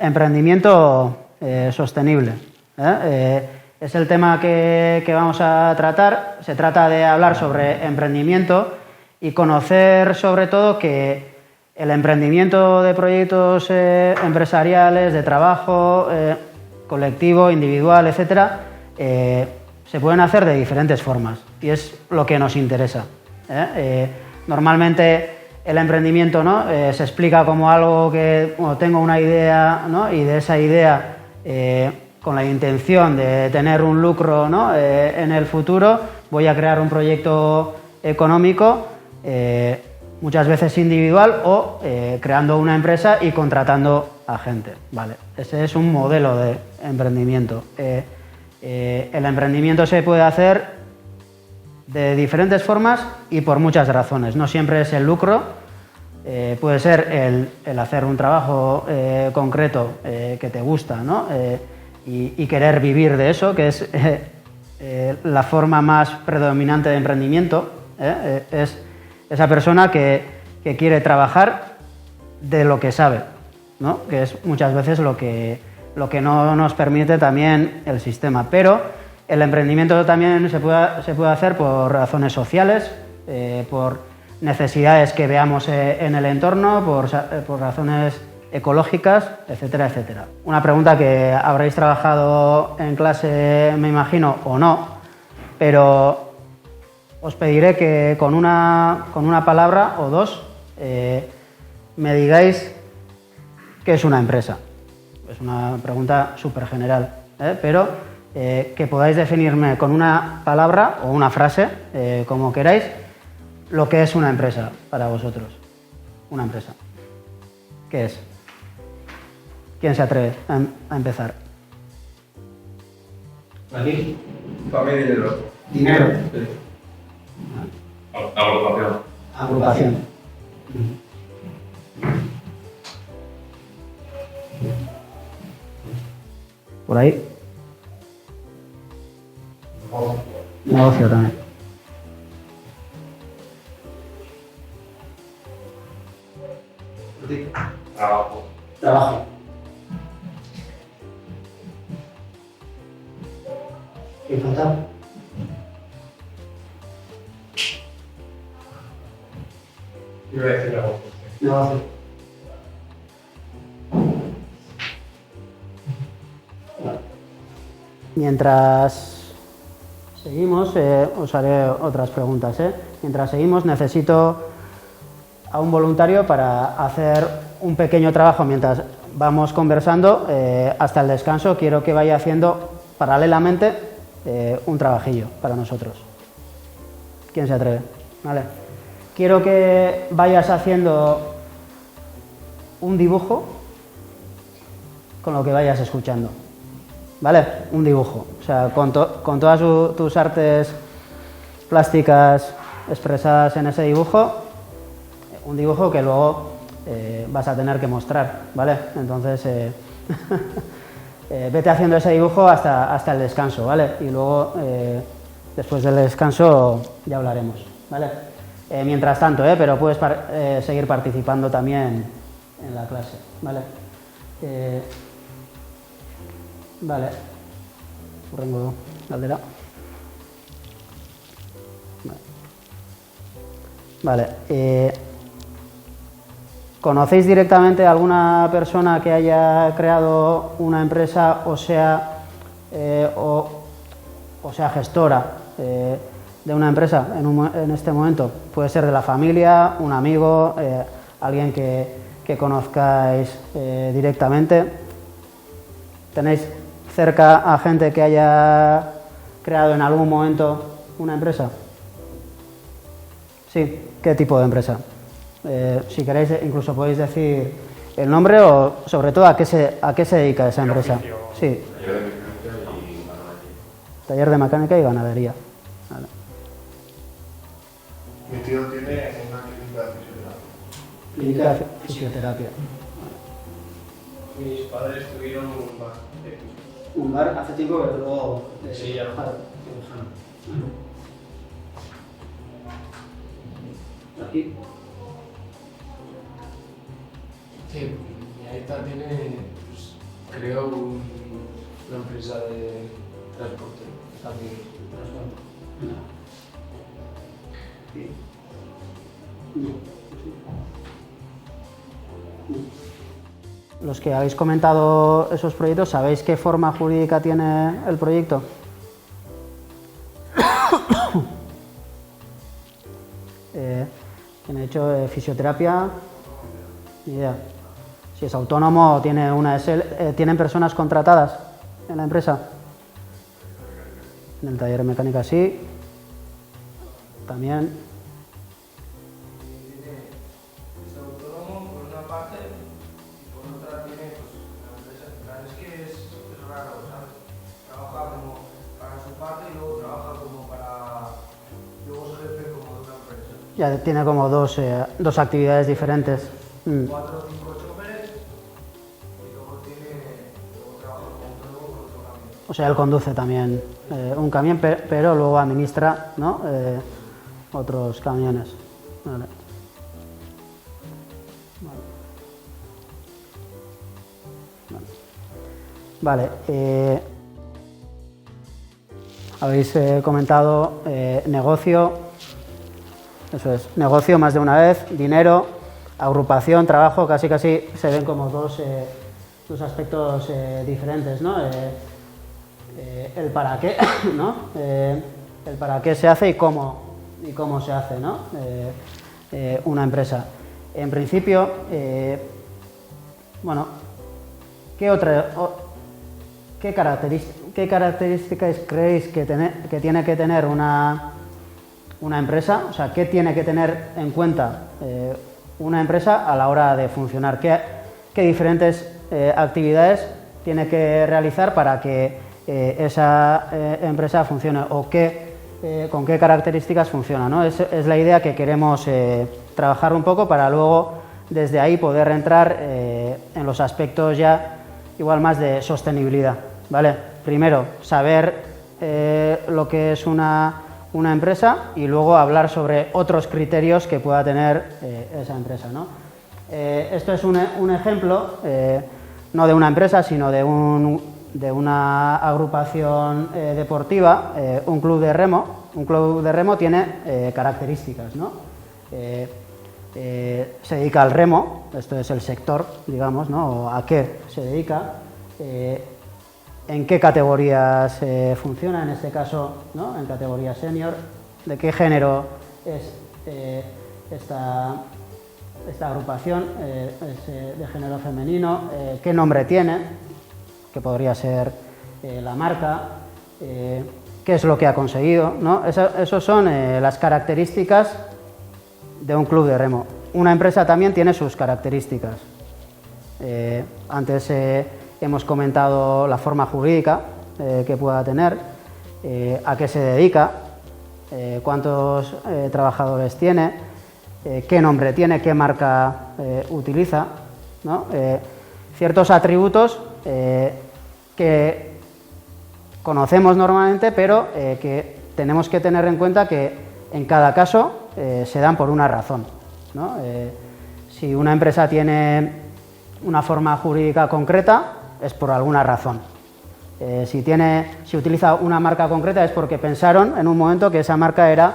emprendimiento sostenible. Es el tema que vamos a tratar. Se trata de hablar sobre emprendimiento y conocer sobre todo que el emprendimiento de proyectos empresariales, de trabajo, colectivo, individual, etcétera, se pueden hacer de diferentes formas y es lo que nos interesa. Normalmente el emprendimiento, ¿no? Se explica como algo que tengo una idea, ¿no? Y de esa idea, con la intención de tener un lucro, ¿no? En el futuro, voy a crear un proyecto económico, muchas veces individual o creando una empresa y contratando a gente. Vale, ese es un modelo de emprendimiento. El emprendimiento se puede hacer de diferentes formas y por muchas razones. No siempre es el lucro, puede ser el hacer un trabajo concreto que te gusta, ¿no? Y querer vivir de eso, que es la forma más predominante de emprendimiento. Es esa persona que quiere trabajar de lo que sabe, ¿no? Que es muchas veces lo que no nos permite también el sistema. Pero el emprendimiento también se puede hacer por razones sociales, por necesidades que veamos en el entorno, por razones ecológicas, etcétera, etcétera. Una pregunta que habréis trabajado en clase, me imagino, o no, pero os pediré que con una palabra o dos me digáis qué es una empresa. Es una pregunta súper general, pero que podáis definirme con una palabra o una frase, como queráis, lo que es una empresa para vosotros. Una empresa. ¿Qué es? ¿Quién se atreve a empezar? Aquí. Para mí dinero. Dinero. Sí. Agrupación. Agrupación. Por ahí. Negocio también. Trabajo. Trabajo. ¿Qué falta? Yo voy a decir negocio. Negocio. Mientras seguimos, os haré otras preguntas. Mientras seguimos, necesito a un voluntario para hacer un pequeño trabajo mientras vamos conversando. Hasta el descanso quiero que vaya haciendo paralelamente un trabajillo para nosotros. ¿Quién se atreve? Vale. Quiero que vayas haciendo un dibujo con lo que vayas escuchando. ¿Vale? Un dibujo. O sea, con todas tus artes plásticas expresadas en ese dibujo, un dibujo que luego vas a tener que mostrar, ¿vale? Entonces, vete haciendo ese dibujo hasta el descanso, ¿vale? Y luego, después del descanso, ya hablaremos, ¿vale? Mientras tanto, pero puedes seguir participando también en la clase, ¿vale? Vale. Hurrengo galdera. Vale. ¿Conocéis directamente a alguna persona que haya creado una empresa o sea gestora de una empresa en este momento? Puede ser de la familia, un amigo, alguien que conozcáis directamente. ¿Tenéis cerca a gente que haya creado en algún momento una empresa? Sí, ¿qué tipo de empresa? Si queréis, incluso podéis decir el nombre o, sobre todo, a qué se dedica esa empresa. Sí. Taller de mecánica y ganadería. Vale. Mi tío tiene una clínica de fisioterapia. Clínica de fisioterapia. Mis padres tuvieron un bar. Un bar hace tiempo, pero luego... Sí, ya lo Aquí. Sí, mi aita tiene pues, Creo una empresa de transporte. También. Los que habéis comentado esos proyectos, ¿sabéis qué forma jurídica tiene el proyecto? ¿Tiene hecho fisioterapia? Ni idea. Si es autónomo, tiene una ¿tienen personas contratadas en la empresa? En el taller de mecánica sí. También. Es autónomo por una parte y por otra tiene la empresa. Es que es raro, ¿sabes? Trabaja como para su parte y luego trabaja como para... Luego es jefe como de una empresa. Ya tiene como dos actividades diferentes. 4 o 5 choferes y luego trabaja como autónomo con otro camión. O sea, él conduce también un camión, pero luego administra, ¿no? Otros camiones. Vale. Vale. Habéis comentado negocio, eso es, negocio más de una vez, dinero, agrupación, trabajo, casi se ven como dos aspectos diferentes, ¿no? El para qué, ¿no? El para qué se hace y cómo se hace, ¿no? Una empresa. En principio, bueno, ¿qué características creéis que tiene que tener una empresa? O sea, ¿qué tiene que tener en cuenta una empresa a la hora de funcionar? ¿Qué diferentes actividades tiene que realizar para que esa empresa funcione? ¿O con qué características funciona, ¿no? Es la idea que queremos trabajar un poco para luego, desde ahí, poder entrar en los aspectos ya igual más de sostenibilidad, ¿vale? Primero, saber lo que es una empresa y luego hablar sobre otros criterios que pueda tener esa empresa, ¿no? Esto es un ejemplo, no de una empresa, sino de una agrupación deportiva, un club de remo. Un club de remo tiene características, ¿no? Se dedica al remo, esto es el sector, digamos, ¿no? ¿A qué se dedica? ¿En qué categorías funciona? En este caso, ¿no? En categoría senior. ¿De qué género es esta agrupación? ¿Es de género femenino? ¿Qué nombre tiene? Que podría ser la marca. ¿Qué es lo que ha conseguido, ¿no? Esas son las características de un club de remo. Una empresa también tiene sus características. Antes hemos comentado la forma jurídica que pueda tener, a qué se dedica, cuántos trabajadores tiene, qué nombre tiene, qué marca utiliza, ¿no? Ciertos atributos que conocemos normalmente, pero que tenemos que tener en cuenta que en cada caso se dan por una razón, ¿no? Si una empresa tiene una forma jurídica concreta, es por alguna razón. Si utiliza una marca concreta es porque pensaron en un momento que esa marca era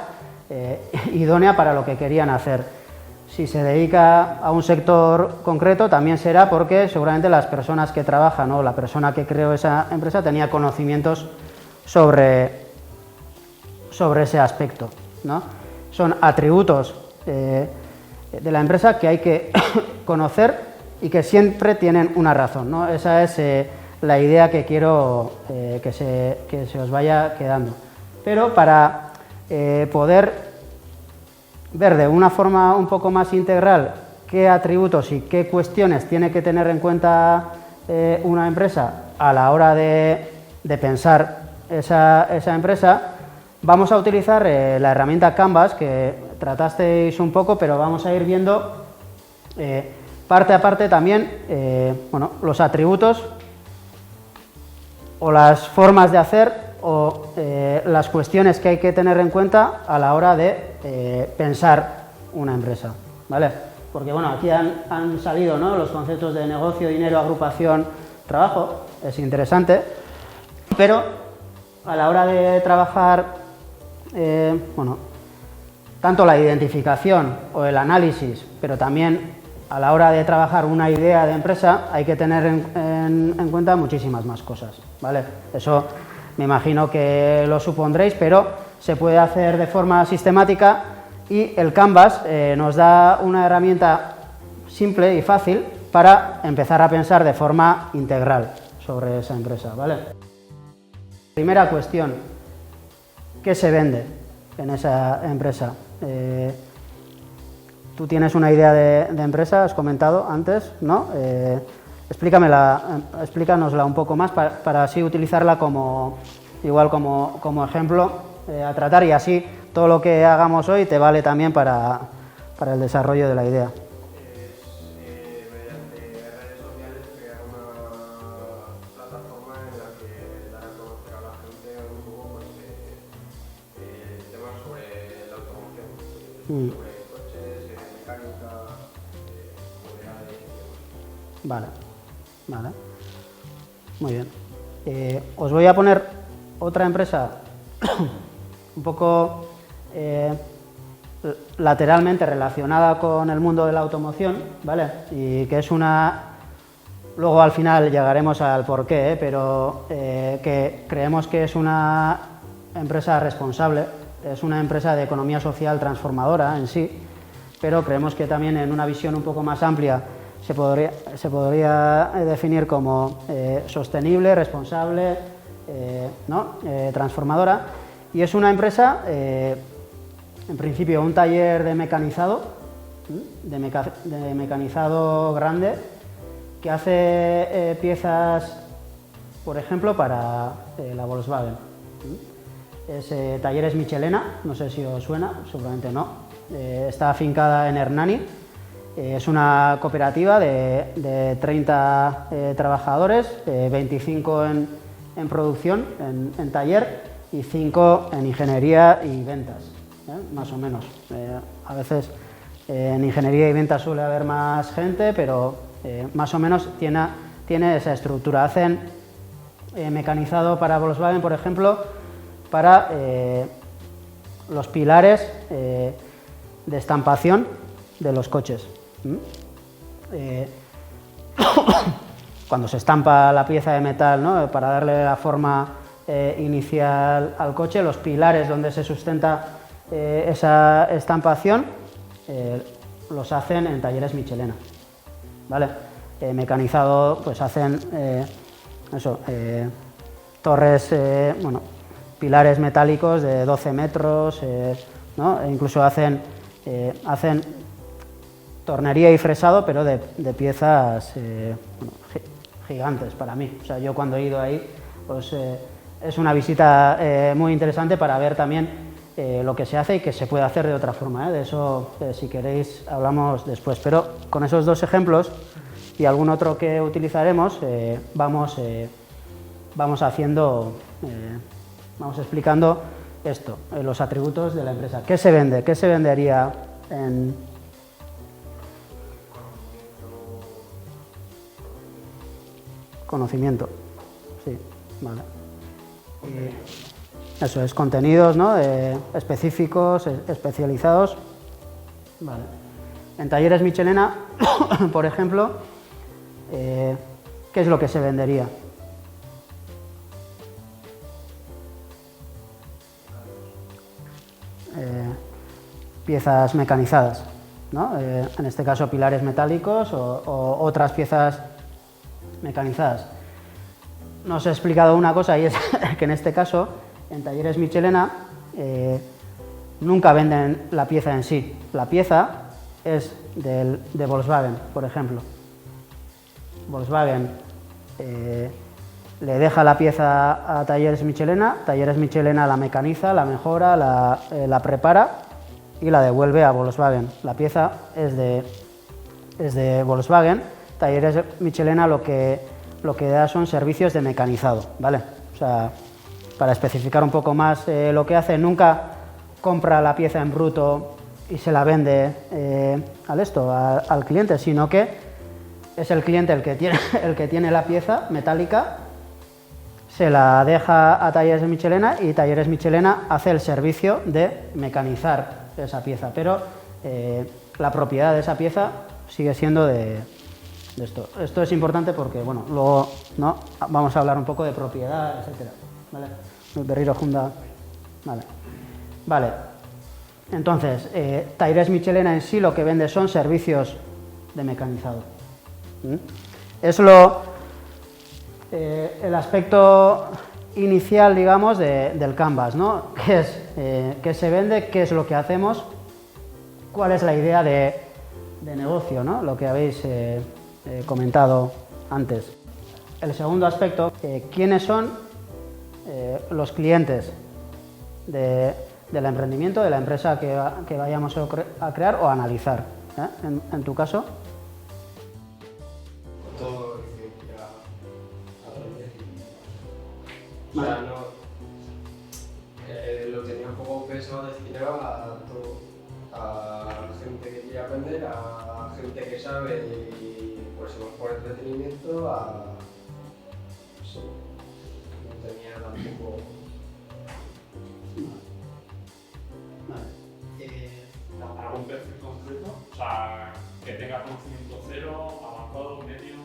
idónea para lo que querían hacer. Si se dedica a un sector concreto, también será porque seguramente las personas que trabajan o la persona que creó esa empresa tenía conocimientos sobre ese aspecto, ¿no? Son atributos de la empresa que hay que conocer y que siempre tienen una razón, ¿no? Esa es la idea que quiero que se os vaya quedando. Pero para poder ver de una forma un poco más integral qué atributos y qué cuestiones tiene que tener en cuenta una empresa a la hora de pensar esa empresa, vamos a utilizar la herramienta Canvas, que tratasteis un poco, pero vamos a ir viendo parte a parte también bueno, los atributos o las formas de hacer o las cuestiones que hay que tener en cuenta a la hora de pensar una empresa, ¿vale? Porque bueno, aquí han salido, ¿no?, los conceptos de negocio, dinero, agrupación, trabajo, es interesante, pero a la hora de trabajar, bueno, tanto la identificación o el análisis, pero también a la hora de trabajar una idea de empresa hay que tener en cuenta muchísimas más cosas, ¿vale? Eso me imagino que lo supondréis, pero se puede hacer de forma sistemática y el Canvas nos da una herramienta simple y fácil para empezar a pensar de forma integral sobre esa empresa, ¿vale? Primera cuestión, ¿qué se vende en esa empresa? Tú tienes una idea de empresa, has comentado antes, ¿no? Explícanosla un poco más para así utilizarla como ejemplo a tratar, y así todo lo que hagamos hoy te vale también para el desarrollo de la idea. Mediante redes sociales crear una plataforma en la que dar a conocer a la gente un poco temas sobre la automoción, sobre coches, mecánica, novedades y demás. Vale, vale. Muy bien. Os voy a poner otra empresa un poco lateralmente relacionada con el mundo de la automoción, ¿vale? Y que es luego al final llegaremos al porqué, pero que creemos que es una empresa responsable, es una empresa de economía social transformadora en sí, pero creemos que también en una visión un poco más amplia se podría definir como sostenible, responsable, transformadora, y es una empresa, en principio, un taller de mecanizado, de mecanizado grande, que hace piezas, por ejemplo, para la Volkswagen. Es Talleres Michelena, no sé si os suena, seguramente no. Está afincada en Hernani. Es una cooperativa de 30 trabajadores, 25 en producción, en taller, y 5 en ingeniería y ventas, más o menos. A veces en ingeniería y ventas suele haber más gente, pero más o menos tiene esa estructura. Hacen mecanizado para Volkswagen, por ejemplo, para los pilares de estampación de los coches. Cuando se estampa la pieza de metal, ¿no? Para darle la forma inicial al coche, los pilares donde se sustenta esa estampación los hacen en Talleres Michelena, ¿vale? Mecanizado, pues hacen torres, pilares metálicos de 12 metros, ¿no? E incluso hacen tornería y fresado, pero de piezas gigantes para mí. O sea, yo cuando he ido ahí, pues es una visita muy interesante para ver también lo que se hace y que se puede hacer de otra forma, ¿eh? De eso, si queréis, hablamos después. Pero con esos dos ejemplos y algún otro que utilizaremos, vamos explicando esto, los atributos de la empresa. ¿Qué se vende? ¿Qué se vendería en...? Conocimiento, sí, vale. Eso es, contenidos, ¿no? Específicos, especializados. Vale. En Talleres Michelena, por ejemplo, ¿qué es lo que se vendería? Piezas mecanizadas, ¿no? En este caso pilares metálicos o otras piezas mecanizadas. No os he explicado una cosa, y es que en este caso, en Talleres Michelena, nunca venden la pieza en sí. La pieza es de Volkswagen, por ejemplo. Volkswagen le deja la pieza a Talleres Michelena la mecaniza, la mejora, la prepara y la devuelve a Volkswagen. La pieza es de Volkswagen. Talleres Michelena lo que da son servicios de mecanizado, ¿vale? O sea, para especificar un poco más lo que hace, nunca compra la pieza en bruto y se la vende al cliente, sino que es el cliente el que tiene la pieza metálica, se la deja a Talleres Michelena y Talleres Michelena hace el servicio de mecanizar esa pieza, pero la propiedad de esa pieza sigue siendo de esto. Esto es importante porque, bueno, luego, ¿no?, vamos a hablar un poco de propiedad, etcétera, ¿vale? Berriro Junda, vale. Entonces, Talleres Michelena en sí lo que vende son servicios de mecanizado. Es el aspecto inicial, digamos, del Canvas, ¿no? ¿Qué es, qué se vende, qué es lo que hacemos, cuál es la idea de negocio, ¿no?, lo que habéis comentado antes. El segundo aspecto, ¿quiénes son los clientes del emprendimiento, de la empresa que vayamos a crear o a analizar? En tu caso. Todo lo que quiera aprender. O sea, no. Lo tenía un poco pensado destinado a todo. A gente que quiere aprender, a gente que sabe y pues por entretenimiento, a. Sí. No tenía tampoco. ¿Algún perfil concreto? O sea, que tenga conocimiento cero, avanzado, medio.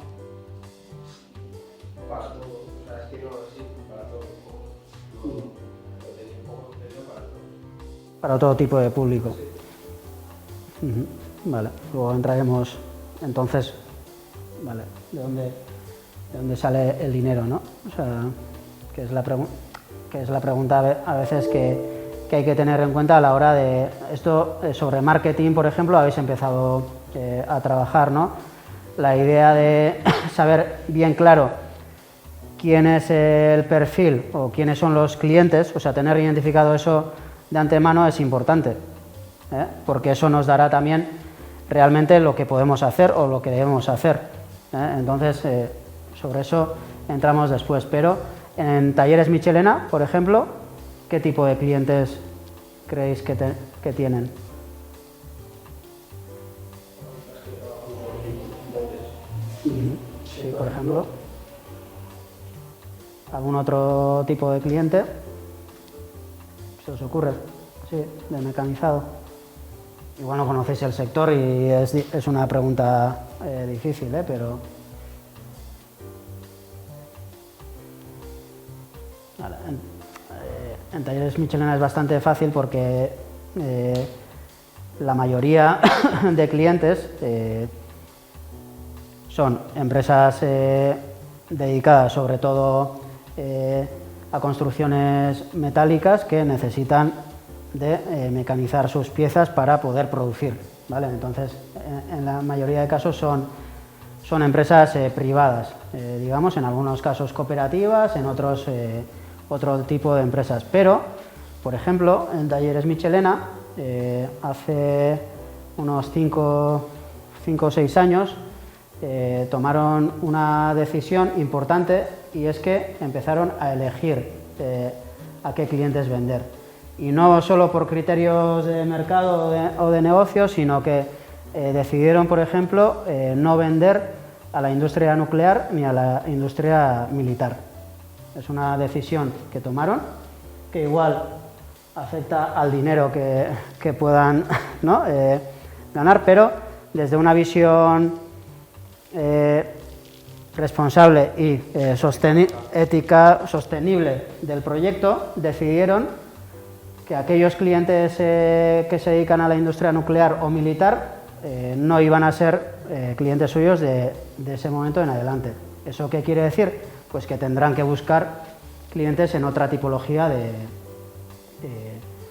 Para todo. O sea, es que no, sí, para todo. Lo tenía un poco pensado para todo. Para todo tipo de público. Sí. Vale, luego entraremos entonces, vale, de dónde sale el dinero, ¿no? O sea, que es la pregunta a veces que hay que tener en cuenta a la hora de esto. Sobre marketing, por ejemplo, habéis empezado a trabajar, ¿no? La idea de saber bien claro quién es el perfil o quiénes son los clientes, o sea, tener identificado eso de antemano es importante, porque eso nos dará también realmente lo que podemos hacer o lo que debemos hacer. Entonces, sobre eso entramos después, pero en Talleres Michelena, por ejemplo, ¿qué tipo de clientes creéis que tienen? Sí, por ejemplo. ¿Algún otro tipo de cliente? ¿Se os ocurre? Sí, de mecanizado. Igual no conocéis el sector y es una pregunta difícil, pero... Vale, en Talleres Michelena es bastante fácil porque la mayoría de clientes son empresas dedicadas sobre todo a construcciones metálicas que necesitan de mecanizar sus piezas para poder producir, ¿vale? Entonces, en la mayoría de casos son empresas privadas, digamos, en algunos casos cooperativas, en otros otro tipo de empresas. Pero, por ejemplo, en Talleres Michelena, hace unos 5 o 6 años, tomaron una decisión importante y es que empezaron a elegir a qué clientes vender. Y no solo por criterios de mercado o de negocio, sino que decidieron, por ejemplo, no vender a la industria nuclear ni a la industria militar. Es una decisión que tomaron, que igual afecta al dinero que puedan, ¿no?, ganar, pero desde una visión responsable y ética sostenible del proyecto, decidieron que aquellos clientes que se dedican a la industria nuclear o militar no iban a ser clientes suyos de ese momento en adelante. ¿Eso qué quiere decir? Pues que tendrán que buscar clientes en otra tipología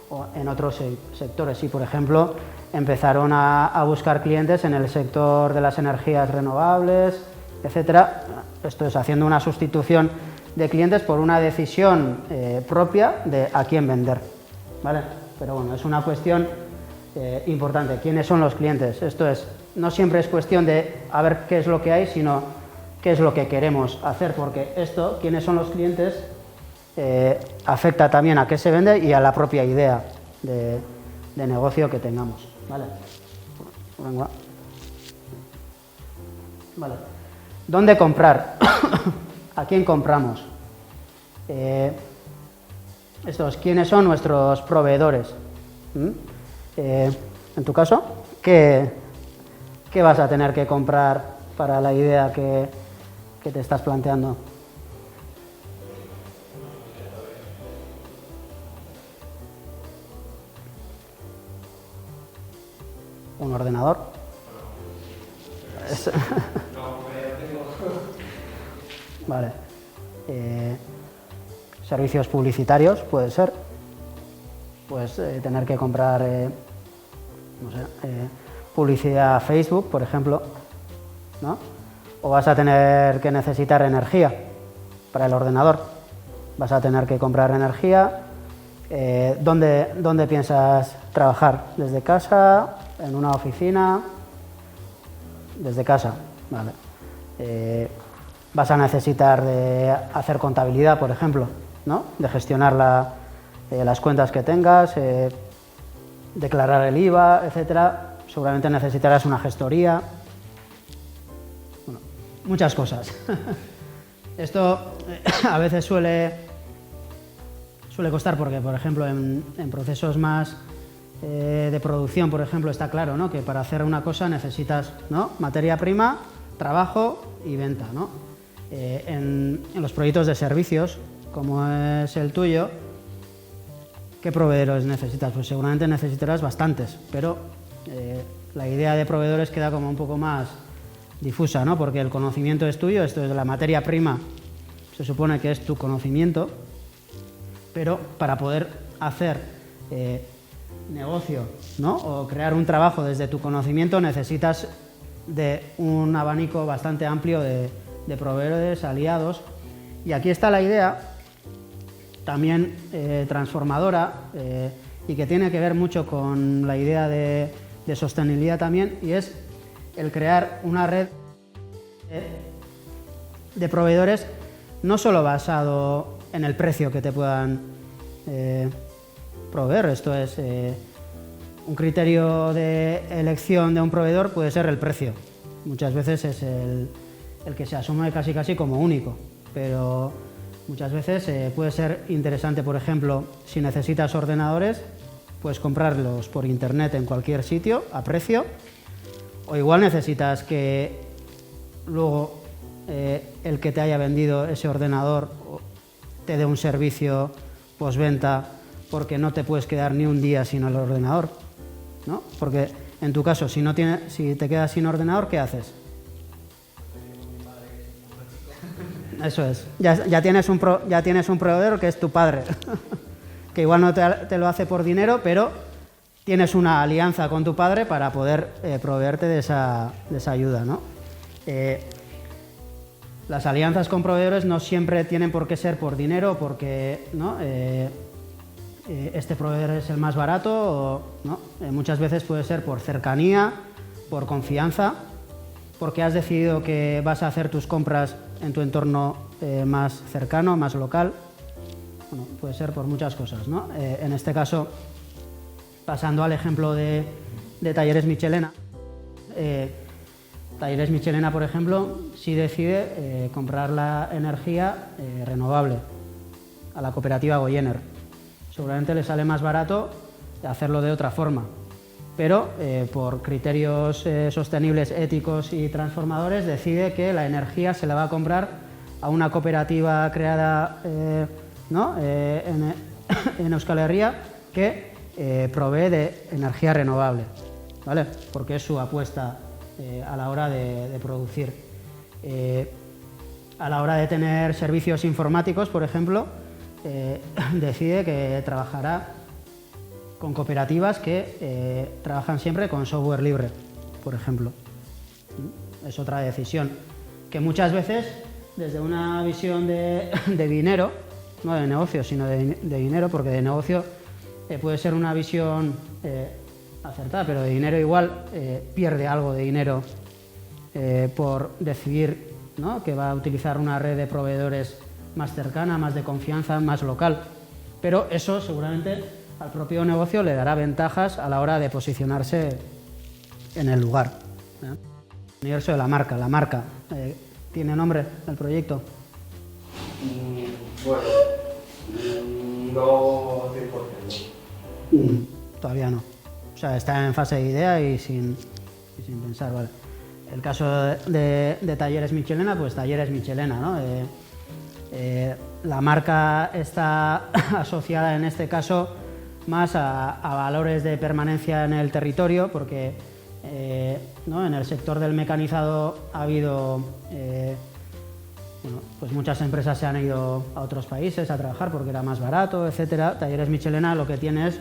o en otros sectores. Y, por ejemplo, empezaron a buscar clientes en el sector de las energías renovables, etcétera. Esto es haciendo una sustitución de clientes por una decisión propia de a quién vender, ¿vale? Pero bueno, es una cuestión importante. ¿Quiénes son los clientes? Esto es, no siempre es cuestión de a ver qué es lo que hay, sino qué es lo que queremos hacer, porque esto, quiénes son los clientes, afecta también a qué se vende y a la propia idea de negocio que tengamos, ¿vale? Venga. Vale. ¿Dónde comprar? ¿A quién compramos? ¿Quiénes son nuestros proveedores? En tu caso, ¿qué vas a tener que comprar para la idea que te estás planteando? ¿Un ordenador? Vale. Servicios publicitarios, puede ser. Pues tener que comprar, no sé, publicidad a Facebook, por ejemplo, ¿no? O vas a tener que necesitar energía para el ordenador. Vas a tener que comprar energía. ¿Dónde piensas trabajar? ¿Desde casa? ¿En una oficina? Desde casa, vale. Vas a necesitar de hacer contabilidad, por ejemplo, ¿no? De gestionar las cuentas que tengas, declarar el IVA, etcétera. Seguramente necesitarás una gestoría. Bueno, muchas cosas. Esto a veces suele costar porque, por ejemplo, en procesos más de producción, por ejemplo, está claro, ¿no? Que para hacer una cosa necesitas, ¿no? Materia prima, trabajo y venta, ¿no? En los proyectos de servicios, como es el tuyo, ¿qué proveedores necesitas? Pues seguramente necesitarás bastantes, pero la idea de proveedores queda como un poco más difusa, ¿no? Porque el conocimiento es tuyo, esto es la materia prima, se supone que es tu conocimiento, pero para poder hacer negocio, ¿no? O crear un trabajo desde tu conocimiento necesitas de un abanico bastante amplio de proveedores, aliados, y aquí está la idea también transformadora y que tiene que ver mucho con la idea de sostenibilidad también, y es el crear una red de proveedores no solo basado en el precio que te puedan proveer. Esto es un criterio de elección de un proveedor, puede ser el precio. Muchas veces es el que se asume casi como único, pero muchas veces puede ser interesante, por ejemplo, si necesitas ordenadores, puedes comprarlos por internet en cualquier sitio a precio, o igual necesitas que luego el que te haya vendido ese ordenador te dé un servicio postventa porque no te puedes quedar ni un día sin el ordenador, ¿no? Porque en tu caso, si te quedas sin ordenador, ¿qué haces? Eso es. Ya tienes un proveedor que es tu padre, que igual no te lo hace por dinero, pero tienes una alianza con tu padre para poder proveerte de esa ayuda, ¿no? Las alianzas con proveedores no siempre tienen por qué ser por dinero, porque, ¿no? Este proveedor es el más barato, ¿no? Muchas veces puede ser por cercanía, por confianza, porque has decidido que vas a hacer tus compras en tu entorno más cercano, más local. Bueno, puede ser por muchas cosas, ¿no? En este caso, pasando al ejemplo de Talleres Michelena, Talleres Michelena, por ejemplo, sí decide comprar la energía renovable a la cooperativa Goyener. Seguramente le sale más barato hacerlo de otra forma, pero por criterios sostenibles, éticos y transformadores decide que la energía se la va a comprar a una cooperativa creada ¿no? en Euskal Herria que provee de energía renovable, ¿vale? Porque es su apuesta a la hora de producir. A la hora de tener servicios informáticos, por ejemplo, decide que trabajará con cooperativas que trabajan siempre con software libre, por ejemplo. Es otra decisión que muchas veces, desde una visión de dinero, no de negocio, sino de dinero, porque de negocio puede ser una visión acertada, pero de dinero igual pierde algo de dinero por decidir, ¿no? Que va a utilizar una red de proveedores más cercana, más de confianza, más local. Pero eso seguramente al propio negocio le dará ventajas a la hora de posicionarse en el lugar, ¿eh? Universo de la marca. La marca, ¿tiene nombre el proyecto? Bueno, no 100%. Todavía no. O sea, está en fase de idea y sin pensar, vale. El caso de Talleres Michelena, pues Talleres Michelena, ¿no? La marca está asociada en este caso más a valores de permanencia en el territorio, porque ¿no? En el sector del mecanizado ha habido, pues muchas empresas se han ido a otros países a trabajar porque era más barato, etcétera. Talleres Michelena lo que tiene es,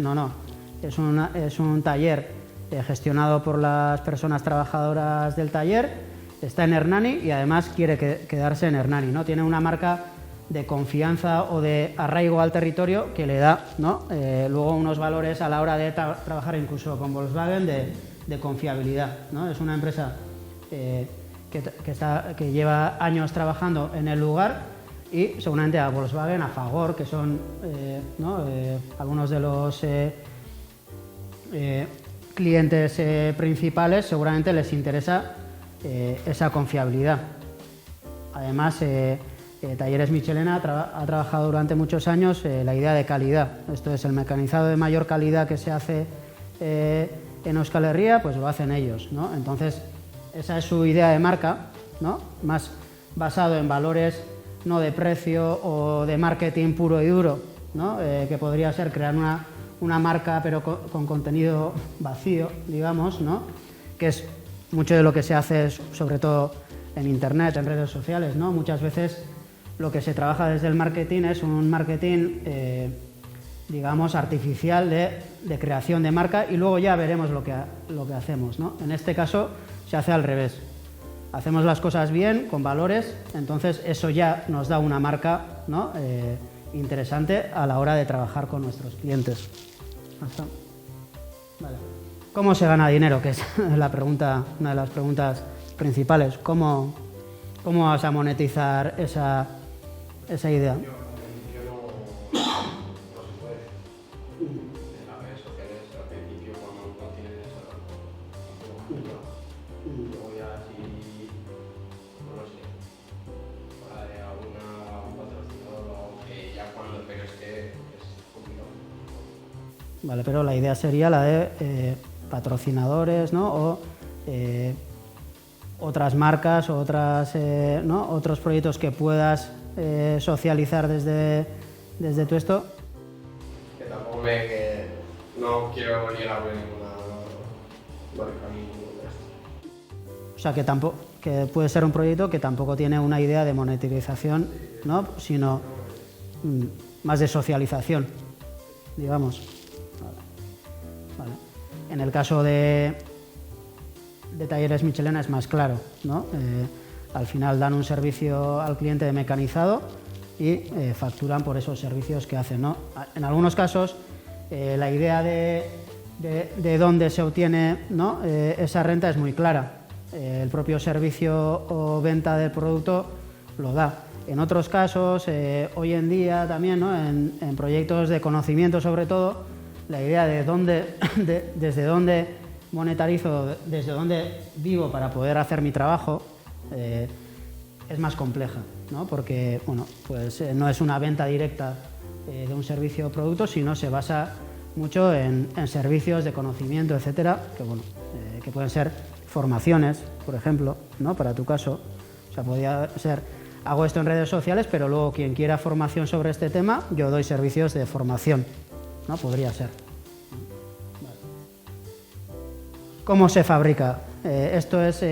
es un taller gestionado por las personas trabajadoras del taller, está en Hernani y además quiere quedarse en Hernani, ¿no? Tiene una marca de confianza o de arraigo al territorio que le da, ¿no? Luego unos valores a la hora de trabajar incluso con Volkswagen de confiabilidad, ¿no? Es una empresa que lleva años trabajando en el lugar y seguramente a Volkswagen, a Fagor, que son algunos de los clientes principales, seguramente les interesa esa confiabilidad. Además, Talleres Michelena ha trabajado durante muchos años la idea de calidad. Esto es, el mecanizado de mayor calidad que se hace en Euskal Herria, pues lo hacen ellos, ¿no? Entonces, esa es su idea de marca, ¿no? Más basado en valores no de precio o de marketing puro y duro, ¿no? Que podría ser crear una marca pero con contenido vacío, digamos, ¿no? Que es mucho de lo que se hace sobre todo en internet, en redes sociales, ¿no? Muchas veces lo que se trabaja desde el marketing es un marketing, digamos, artificial de creación de marca y luego ya veremos lo que hacemos, ¿no? En este caso se hace al revés. Hacemos las cosas bien, con valores, entonces eso ya nos da una marca, ¿no? Interesante a la hora de trabajar con nuestros clientes. Vale. ¿Cómo se gana dinero? Que es la pregunta, una de las preguntas principales. ¿Cómo vas a monetizar esa idea? Yo no se puede. En las redes sociales al principio cuando no tienes luego ya si no sé, algún patrocinador que ya cuando pegues que es complicado. Vale, pero la idea sería la de patrocinadores, ¿no? O otras marcas o ¿no? Otros proyectos que puedas socializar desde tu esto. Que tampoco no quiero ligarme ninguna marca ni ninguna de esto. O sea, que puede ser un proyecto que tampoco tiene una idea de monetización, ¿no? Sino más de socialización, digamos. Vale. En el caso de Talleres Michelena es más claro, ¿no? Al final dan un servicio al cliente de mecanizado y facturan por esos servicios que hacen, ¿no? En algunos casos la idea de dónde se obtiene, ¿no? Esa renta es muy clara. El propio servicio o venta del producto lo da. En otros casos, hoy en día también, ¿no? En proyectos de conocimiento sobre todo, la idea de desde dónde monetarizo, desde dónde vivo para poder hacer mi trabajo, es más compleja, ¿no? Porque bueno, pues, no es una venta directa de un servicio o producto, sino se basa mucho en servicios de conocimiento, etcétera, que, bueno, que pueden ser formaciones, por ejemplo, ¿no? Para tu caso, o sea, podría ser, hago esto en redes sociales, pero luego quien quiera formación sobre este tema, yo doy servicios de formación, ¿no? Podría ser. ¿Cómo se fabrica? Esto es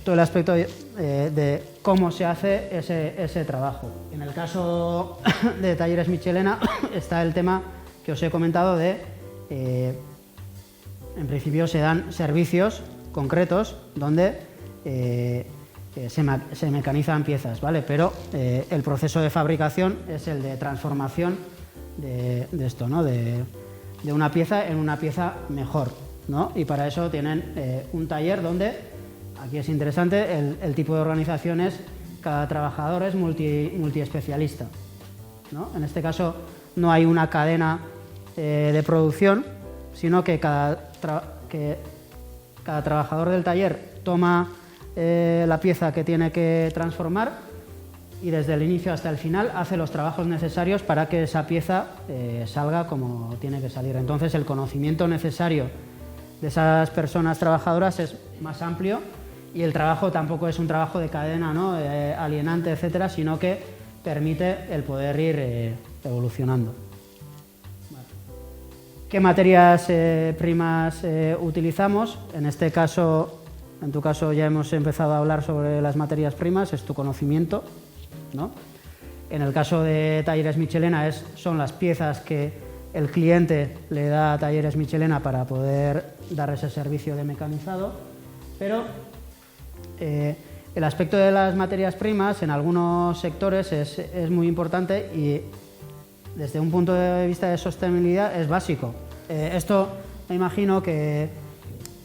todo el aspecto de cómo se hace ese trabajo. En el caso de Talleres Michelena está el tema que os he comentado de, en principio se dan servicios concretos donde se mecanizan piezas, ¿vale? Pero el proceso de fabricación es el de transformación de esto, ¿no? De una pieza en una pieza mejor, ¿no? Y para eso tienen un taller donde, aquí es interesante, el tipo de organización es, cada trabajador es multiespecialista, ¿no? En este caso no hay una cadena de producción, sino que cada trabajador del taller toma la pieza que tiene que transformar y desde el inicio hasta el final hace los trabajos necesarios para que esa pieza salga como tiene que salir. Entonces el conocimiento necesario de esas personas trabajadoras es más amplio y el trabajo tampoco es un trabajo de cadena, ¿no? Alienante, etcétera, sino que permite el poder ir evolucionando. ¿Qué materias primas utilizamos? En este caso, en tu caso ya hemos empezado a hablar sobre las materias primas, es tu conocimiento, ¿no? En el caso de Talleres Michelena son las piezas que el cliente le da a Talleres Michelena para poder dar ese servicio de mecanizado, pero el aspecto de las materias primas en algunos sectores es muy importante y desde un punto de vista de sostenibilidad es básico. Esto me imagino que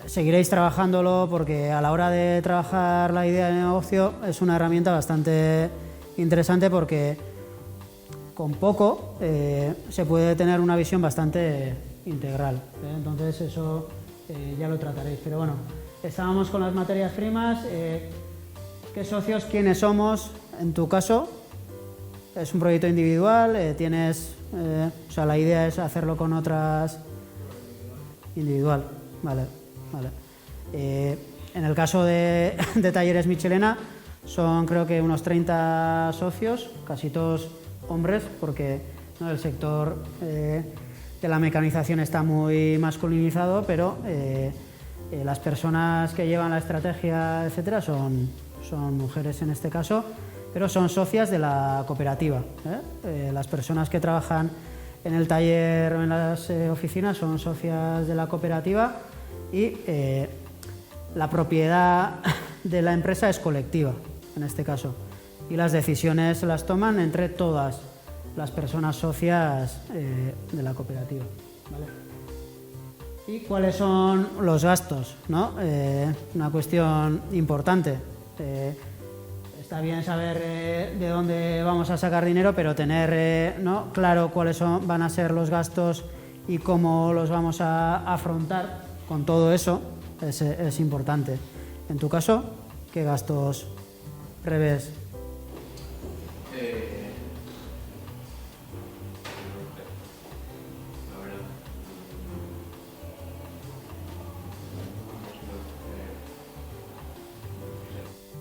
seguiréis trabajándolo porque a la hora de trabajar la idea de negocio es una herramienta bastante interesante porque con poco se puede tener una visión bastante integral. Entonces eso ya lo trataréis. Pero bueno, estábamos con las materias primas. ¿Qué socios? ¿Quiénes somos? En tu caso, ¿es un proyecto individual? O sea, la idea es hacerlo con otras... Individual, vale. En el caso de Talleres Michelena son creo que unos 30 socios, casi todos hombres, porque ¿no? El sector de la mecanización está muy masculinizado, pero las personas que llevan la estrategia, etcétera, son mujeres en este caso, pero son socias de la cooperativa. Las personas que trabajan en el taller o en las oficinas son socias de la cooperativa y la propiedad de la empresa es colectiva, en este caso, y las decisiones las toman entre todas las personas socias de la cooperativa. ¿Vale? ¿Y cuáles son los gastos? ¿No? Una cuestión importante. Está bien saber de dónde vamos a sacar dinero, pero tener ¿no? claro cuáles van a ser los gastos y cómo los vamos a afrontar con todo eso es importante. En tu caso, ¿qué gastos prevés?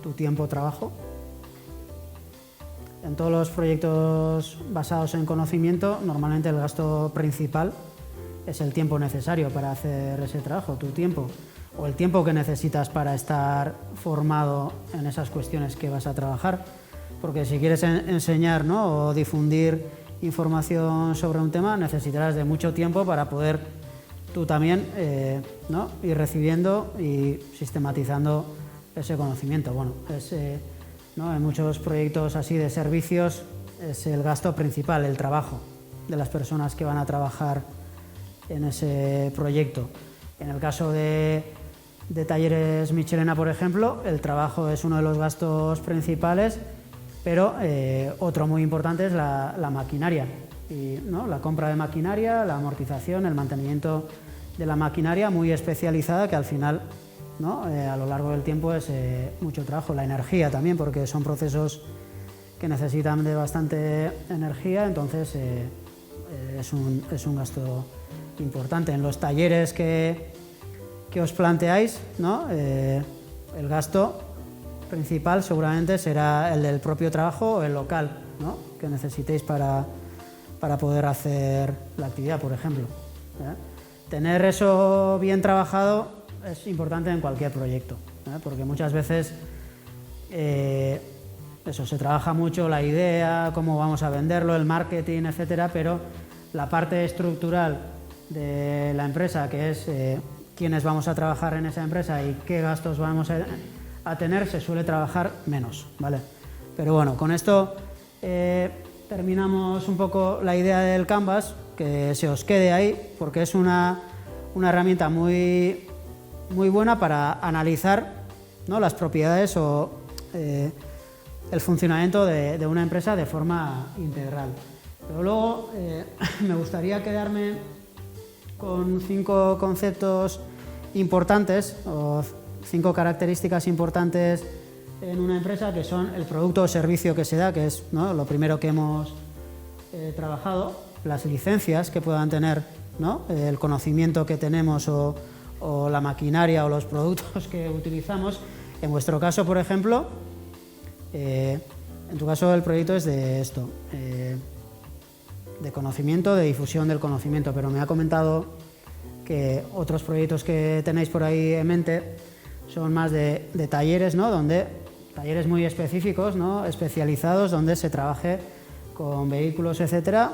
¿Tu tiempo trabajo? En todos los proyectos basados en conocimiento, normalmente el gasto principal es el tiempo necesario para hacer ese trabajo, tu tiempo, o el tiempo que necesitas para estar formado en esas cuestiones que vas a trabajar. Porque si quieres enseñar ¿no? o difundir información sobre un tema, necesitarás de mucho tiempo para poder tú también ¿no? ir recibiendo y sistematizando ese conocimiento. Bueno, ¿no? en muchos proyectos así de servicios es el gasto principal, el trabajo de las personas que van a trabajar en ese proyecto. En el caso de Talleres Michelena, por ejemplo, el trabajo es uno de los gastos principales, pero otro muy importante es la maquinaria, y, ¿no? la compra de maquinaria, la amortización, el mantenimiento de la maquinaria muy especializada que al final ¿no? A lo largo del tiempo es mucho trabajo. La energía también, porque son procesos que necesitan de bastante energía, entonces es un gasto importante. En los talleres que os planteáis, ¿no? El gasto principal seguramente será el del propio trabajo o el local, ¿no? que necesitéis para poder hacer la actividad, por ejemplo. Tener eso bien trabajado es importante en cualquier proyecto, porque muchas veces se trabaja mucho la idea, cómo vamos a venderlo, el marketing, etcétera, pero la parte estructural de la empresa, que es quiénes vamos a trabajar en esa empresa y qué gastos vamos a tener, se suele trabajar menos, ¿vale? Pero bueno, con esto terminamos un poco la idea del Canvas, que se os quede ahí, porque es una herramienta muy buena para analizar, ¿no? las propiedades o el funcionamiento de una empresa de forma integral. Pero luego me gustaría quedarme con 5 conceptos importantes o 5 características importantes en una empresa, que son el producto o servicio que se da, que es, ¿no?, lo primero que hemos trabajado, las licencias que puedan tener, ¿no?, el conocimiento que tenemos o la maquinaria o los productos que utilizamos. En vuestro caso, por ejemplo, en tu caso el proyecto es de esto, de conocimiento, de difusión del conocimiento, pero me ha comentado que otros proyectos que tenéis por ahí en mente son más de talleres, ¿no?, talleres muy específicos, ¿no?, especializados, donde se trabaje con vehículos, etcétera,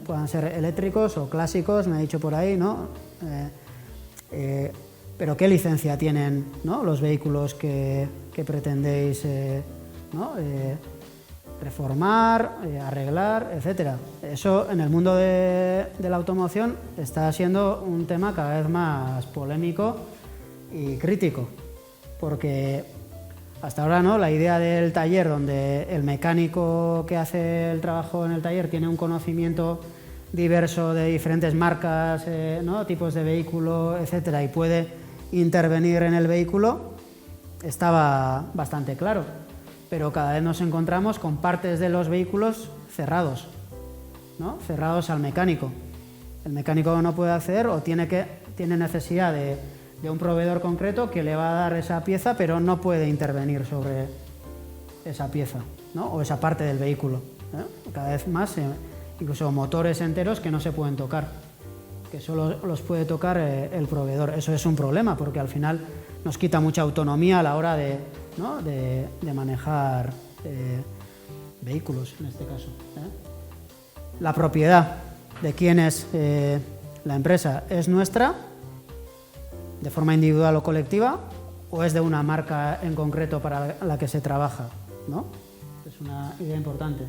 puedan ser eléctricos o clásicos, me ha dicho por ahí, ¿no? Pero ¿qué licencia tienen, ¿no?, los vehículos que pretendéis, ¿no?, reformar, arreglar, etcétera? Eso en el mundo de la automoción está siendo un tema cada vez más polémico y crítico, porque hasta ahora, ¿no?, la idea del taller, donde el mecánico que hace el trabajo en el taller tiene un conocimiento diverso de diferentes marcas, ¿no?, tipos de vehículo, etcétera, y puede intervenir en el vehículo, estaba bastante claro. Pero cada vez nos encontramos con partes de los vehículos cerrados, ¿no?, cerrados al mecánico. El mecánico no puede acceder o tiene necesidad de un proveedor concreto que le va a dar esa pieza, pero no puede intervenir sobre esa pieza, ¿no?, o esa parte del vehículo, ¿eh? Cada vez más, incluso motores enteros que no se pueden tocar, que solo los puede tocar el proveedor. Eso es un problema, porque al final nos quita mucha autonomía a la hora de manejar vehículos, en este caso, ¿eh? La propiedad de quién es la empresa, ¿es nuestra de forma individual o colectiva, o es de una marca en concreto para la que se trabaja, ¿no? Es una idea importante.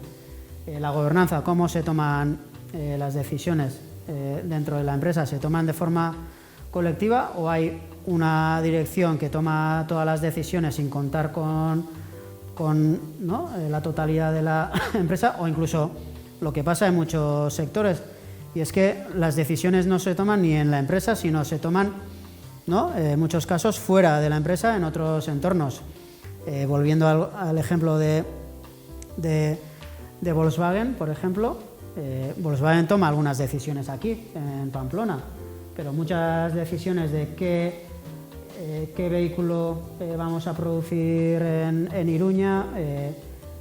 La gobernanza, cómo se toman las decisiones dentro de la empresa, ¿se toman de forma colectiva o hay una dirección que toma todas las decisiones sin contar con ¿no?, la totalidad de la empresa? O incluso lo que pasa en muchos sectores, y es que las decisiones no se toman ni en la empresa, sino se toman, ¿no?, en muchos casos fuera de la empresa, en otros entornos. Volviendo al ejemplo de Volkswagen, por ejemplo, Volkswagen toma algunas decisiones aquí, en Pamplona, pero muchas decisiones de qué vehículo vamos a producir en Iruña,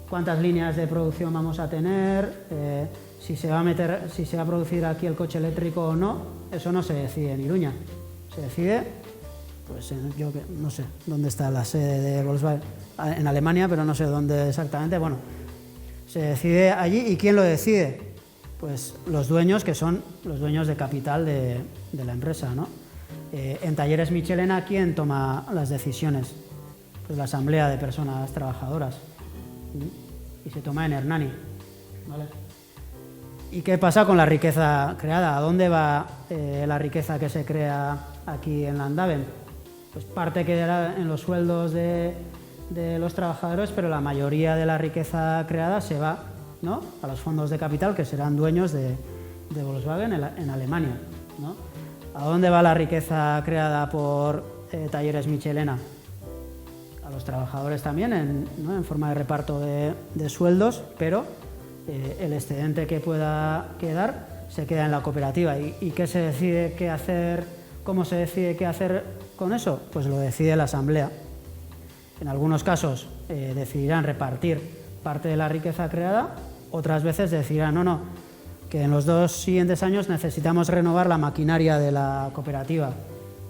cuántas líneas de producción vamos a tener, si se va a producir aquí el coche eléctrico o no, eso no se decide en Iruña. Se decide, pues yo no sé dónde está la sede de Volkswagen, en Alemania, pero no sé dónde exactamente. Bueno, se decide allí. ¿Y quién lo decide? Pues los dueños, que son los dueños de capital de la empresa, ¿no? En Talleres Michelena, ¿quién toma las decisiones? Pues la asamblea de personas trabajadoras. Y se toma en Hernani, ¿vale? ¿Y qué pasa con la riqueza creada? ¿A dónde va la riqueza que se crea aquí en Landaven? Pues parte quedará en los sueldos de los trabajadores, pero la mayoría de la riqueza creada se va, ¿no?, a los fondos de capital, que serán dueños de Volkswagen en Alemania, ¿no? ¿A dónde va la riqueza creada por Talleres Michelena? A los trabajadores también, ¿no?, en forma de reparto de sueldos, pero el excedente que pueda quedar se queda en la cooperativa. ¿Y qué se decide qué hacer? ¿Cómo se decide qué hacer con eso? Pues lo decide la asamblea. En algunos casos decidirán repartir parte de la riqueza creada, otras veces decidirán no, que en los 2 siguientes años necesitamos renovar la maquinaria de la cooperativa.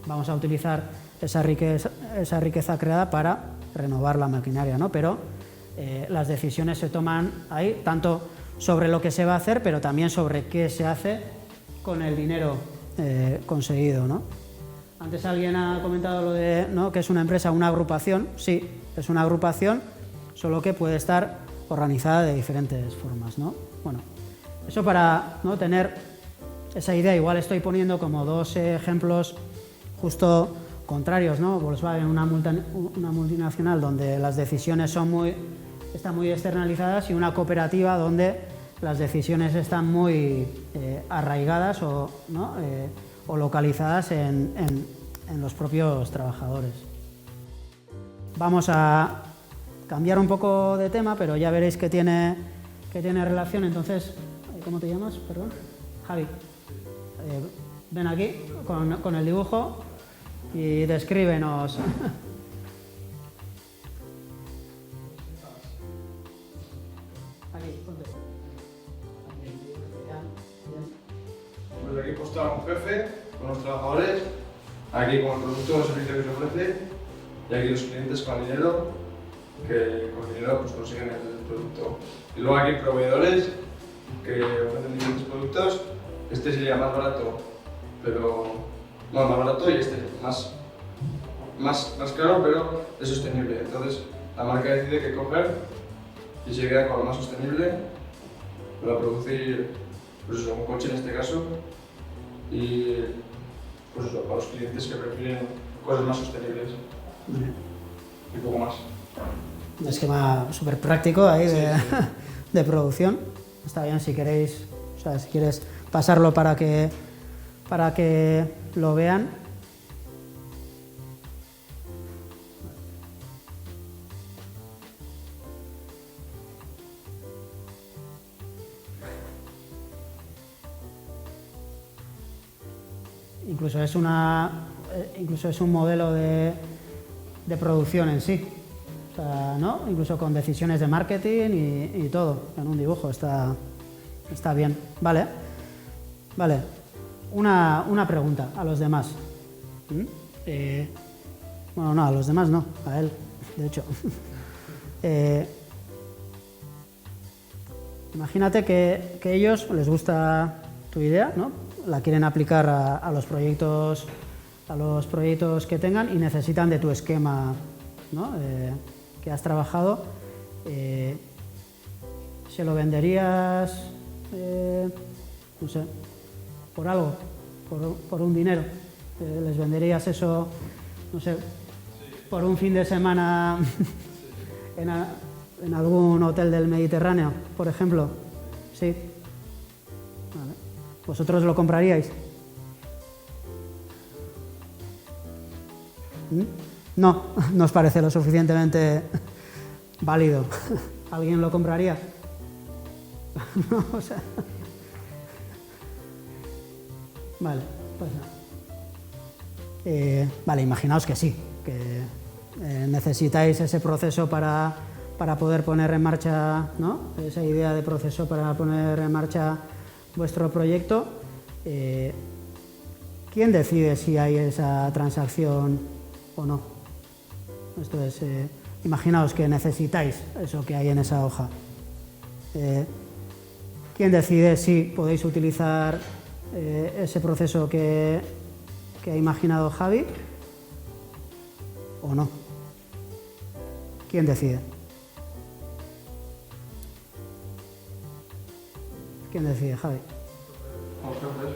Vamos a utilizar esa riqueza creada para renovar la maquinaria, ¿no? Pero las decisiones se toman ahí, tanto sobre lo que se va a hacer, pero también sobre qué se hace con el dinero conseguido, ¿no? Antes alguien ha comentado lo de, ¿no?, que es una empresa, una agrupación. Sí, es una agrupación, solo que puede estar organizada de diferentes formas, ¿no? Bueno, eso para, ¿no?, tener esa idea. Igual estoy poniendo como 2 ejemplos justo contrarios, ¿no? Volkswagen, una multinacional donde las decisiones están muy externalizadas, y una cooperativa donde las decisiones están muy arraigadas o localizadas en los propios trabajadores. vamos a cambiar un poco de tema, pero ya veréis que tiene relación. Entonces, ¿cómo te llamas? Perdón. Javi. Ven aquí con el dibujo y descríbenos. Aquí, ponte. Pues aquí está un jefe con los trabajadores, aquí con el producto o servicio que se ofrece, y aquí los clientes con dinero, que con dinero pues consiguen el producto. Y luego aquí proveedores que ofrecen diferentes productos. Este sería más barato, pero más barato, y este más caro, pero es sostenible. Entonces la marca decide qué coger y se queda con lo más sostenible para producir, pues eso, un coche en este caso, y pues eso, para los clientes que prefieren cosas más sostenibles y poco más. Un esquema súper práctico ahí de producción. Está bien si queréis, o sea, si quieres pasarlo para que lo vean. Incluso es un modelo de producción en sí. O sea, ¿no? Incluso con decisiones de marketing y todo en un dibujo. Está bien. Vale. Una pregunta a los demás. Bueno, no, a los demás no, a él, de hecho. Imagínate que ellos les gusta tu idea, ¿no? La quieren aplicar a los proyectos que tengan y necesitan de tu esquema, ¿no? Que has trabajado. ¿Se lo venderías, no sé, por algo, por un dinero? ¿Les venderías eso, no sé, por un fin de semana en algún hotel del Mediterráneo, por ejemplo? Sí. Vale. ¿Vosotros lo compraríais? No, no os parece lo suficientemente válido. ¿Alguien lo compraría? No, o sea... Vale, pues no. Vale, imaginaos que sí, que necesitáis ese proceso para poder poner en marcha, ¿no? Esa idea de proceso para poner en marcha vuestro proyecto. ¿Quién decide si hay esa transacción o no? Esto es, imaginaos que necesitáis eso que hay en esa hoja. ¿Quién decide si podéis utilizar ese proceso que ha imaginado Javi o no? ¿Quién decide? ¿Quién decide, Javi? Los jefes.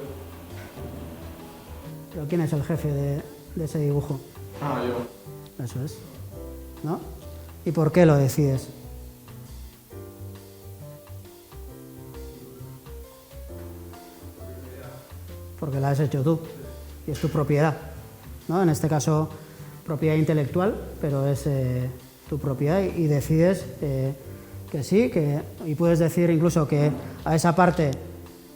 ¿Pero quién es el jefe de ese dibujo? Yo. Eso es, ¿no? ¿Y por qué lo decides? Porque la has hecho tú y es tu propiedad, ¿no? En este caso, propiedad intelectual, pero es tu propiedad y decides que sí, y puedes decir incluso que a esa parte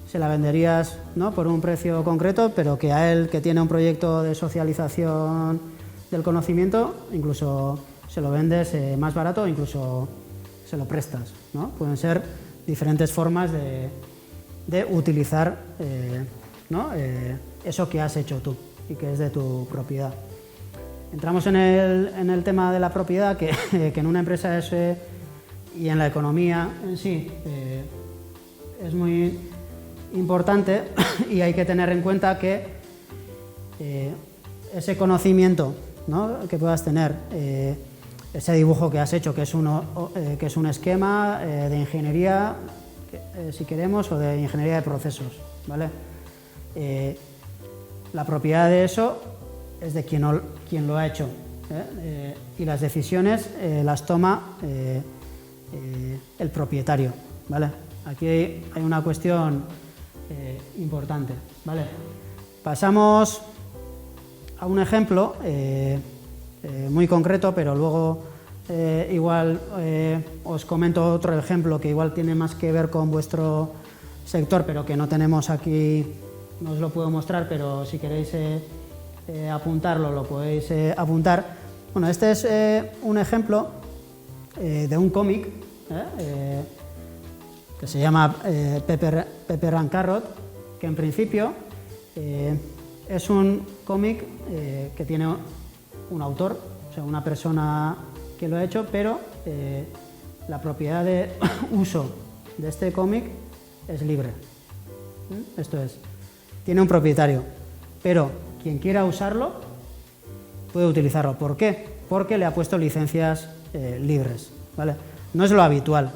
se la venderías, ¿no? Por un precio concreto, pero que a él, que tiene un proyecto de socialización del conocimiento, incluso se lo vendes más barato o incluso se lo prestas, ¿no? Pueden ser diferentes formas de utilizar ¿no? Eso que has hecho tú y que es de tu propiedad. Entramos en el tema de la propiedad, que en una empresa es, y en la economía en sí es muy importante, y hay que tener en cuenta que ese conocimiento, ¿no? Que puedas tener, ese dibujo que has hecho, que es un esquema de ingeniería, si queremos, o de ingeniería de procesos, ¿vale? La propiedad de eso es de quien lo ha hecho, y las decisiones las toma el propietario, ¿vale? Aquí hay una cuestión importante, ¿vale? Pasamos a un ejemplo. muy concreto, pero luego igual os comento otro ejemplo que igual tiene más que ver con vuestro sector, pero que no tenemos aquí, no os lo puedo mostrar, pero si queréis apuntarlo, lo podéis apuntar. Bueno, este es un ejemplo de un cómic que se llama Pepper and Carrot, que en principio es un cómic que tiene un autor, o sea, una persona que lo ha hecho, pero la propiedad de uso de este cómic es libre. Esto es, tiene un propietario, pero quien quiera usarlo puede utilizarlo. ¿Por qué? Porque le ha puesto licencias libres, ¿vale? No es lo habitual,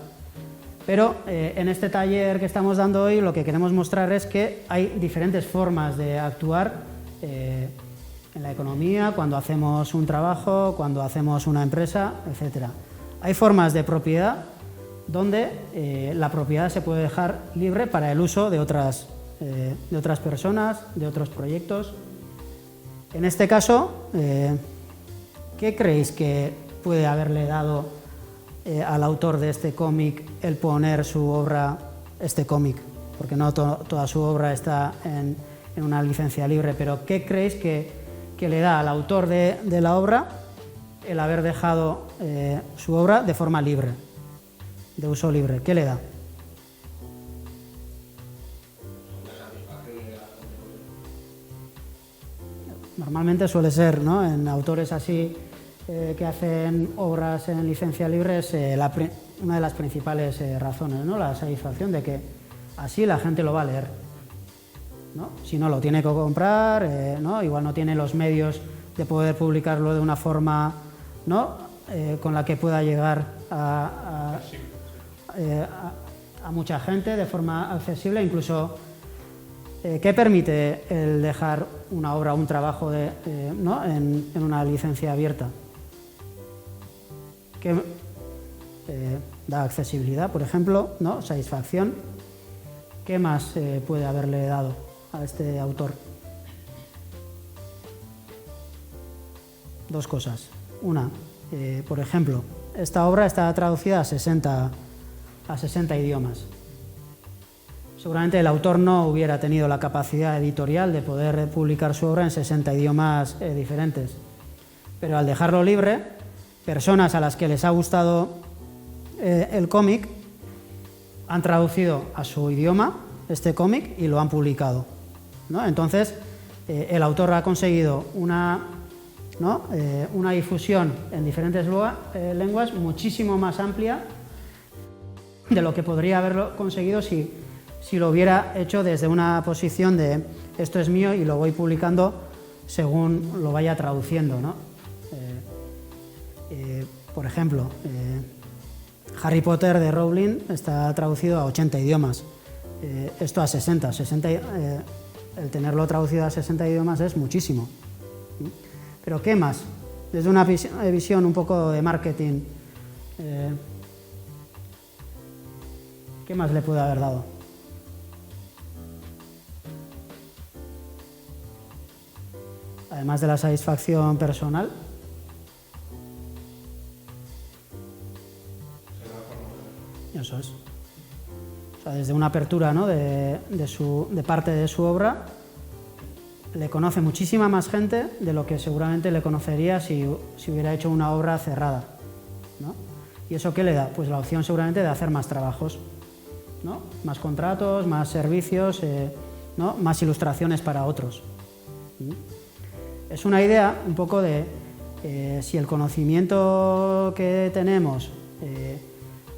pero en este taller que estamos dando hoy lo que queremos mostrar es que hay diferentes formas de actuar en la economía, cuando hacemos un trabajo, cuando hacemos una empresa, etc. Hay formas de propiedad donde la propiedad se puede dejar libre para el uso de otras personas, de otros proyectos. En este caso, ¿qué creéis que puede haberle dado al autor de este cómic el poner su obra, este cómic? Porque no toda su obra está en una licencia libre, pero ¿qué creéis que le da al autor de la obra el haber dejado su obra de forma libre, de uso libre? ¿Qué le da? Normalmente suele ser, ¿no?, en autores así que hacen obras en licencia libre, es una de las principales razones, ¿no?, la satisfacción de que así la gente lo va a leer, ¿no? Si no, lo tiene que comprar, ¿no? Igual no tiene los medios de poder publicarlo de una forma, ¿no?, con la que pueda llegar a mucha gente de forma accesible. Incluso, ¿qué permite el dejar una obra o un trabajo ¿no?, en una licencia abierta? Que da accesibilidad, por ejemplo, ¿no?, satisfacción. ¿Qué más puede haberle dado a este autor? Dos cosas. Una, por ejemplo, esta obra está traducida a 60 idiomas. Seguramente el autor no hubiera tenido la capacidad editorial de poder publicar su obra en 60 idiomas diferentes, pero al dejarlo libre, personas a las que les ha gustado el cómic han traducido a su idioma este cómic y lo han publicado, ¿no? Entonces, el autor ha conseguido una difusión en diferentes lenguas muchísimo más amplia de lo que podría haberlo conseguido si lo hubiera hecho desde una posición de esto es mío y lo voy publicando según lo vaya traduciendo, ¿no? Por ejemplo, Harry Potter de Rowling está traducido a 80 idiomas, esto a 60. El tenerlo traducido a 60 idiomas es muchísimo. Pero ¿qué más? Desde una visión un poco de marketing, ¿qué más le puede haber dado? Además de la satisfacción personal. Eso es. O sea, desde una apertura, ¿no?, de parte de su obra, le conoce muchísima más gente de lo que seguramente le conocería si hubiera hecho una obra cerrada, ¿no? ¿Y eso qué le da? Pues la opción seguramente de hacer más trabajos, ¿no? Más contratos, más servicios, ¿no?, más ilustraciones para otros. Es una idea un poco de si el conocimiento que tenemos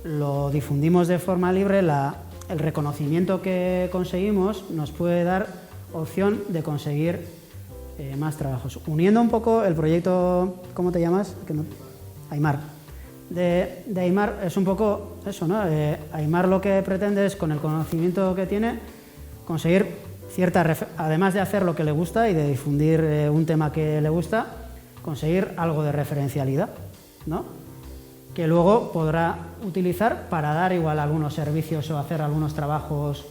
lo difundimos de forma libre, el reconocimiento que conseguimos nos puede dar opción de conseguir más trabajos. Uniendo un poco el proyecto, ¿cómo te llamas? Aymar. De Aymar es un poco eso, ¿no? Aymar lo que pretende es, con el conocimiento que tiene, conseguir además de hacer lo que le gusta y de difundir un tema que le gusta, conseguir algo de referencialidad, ¿no?, que luego podrá utilizar para dar igual algunos servicios o hacer algunos trabajos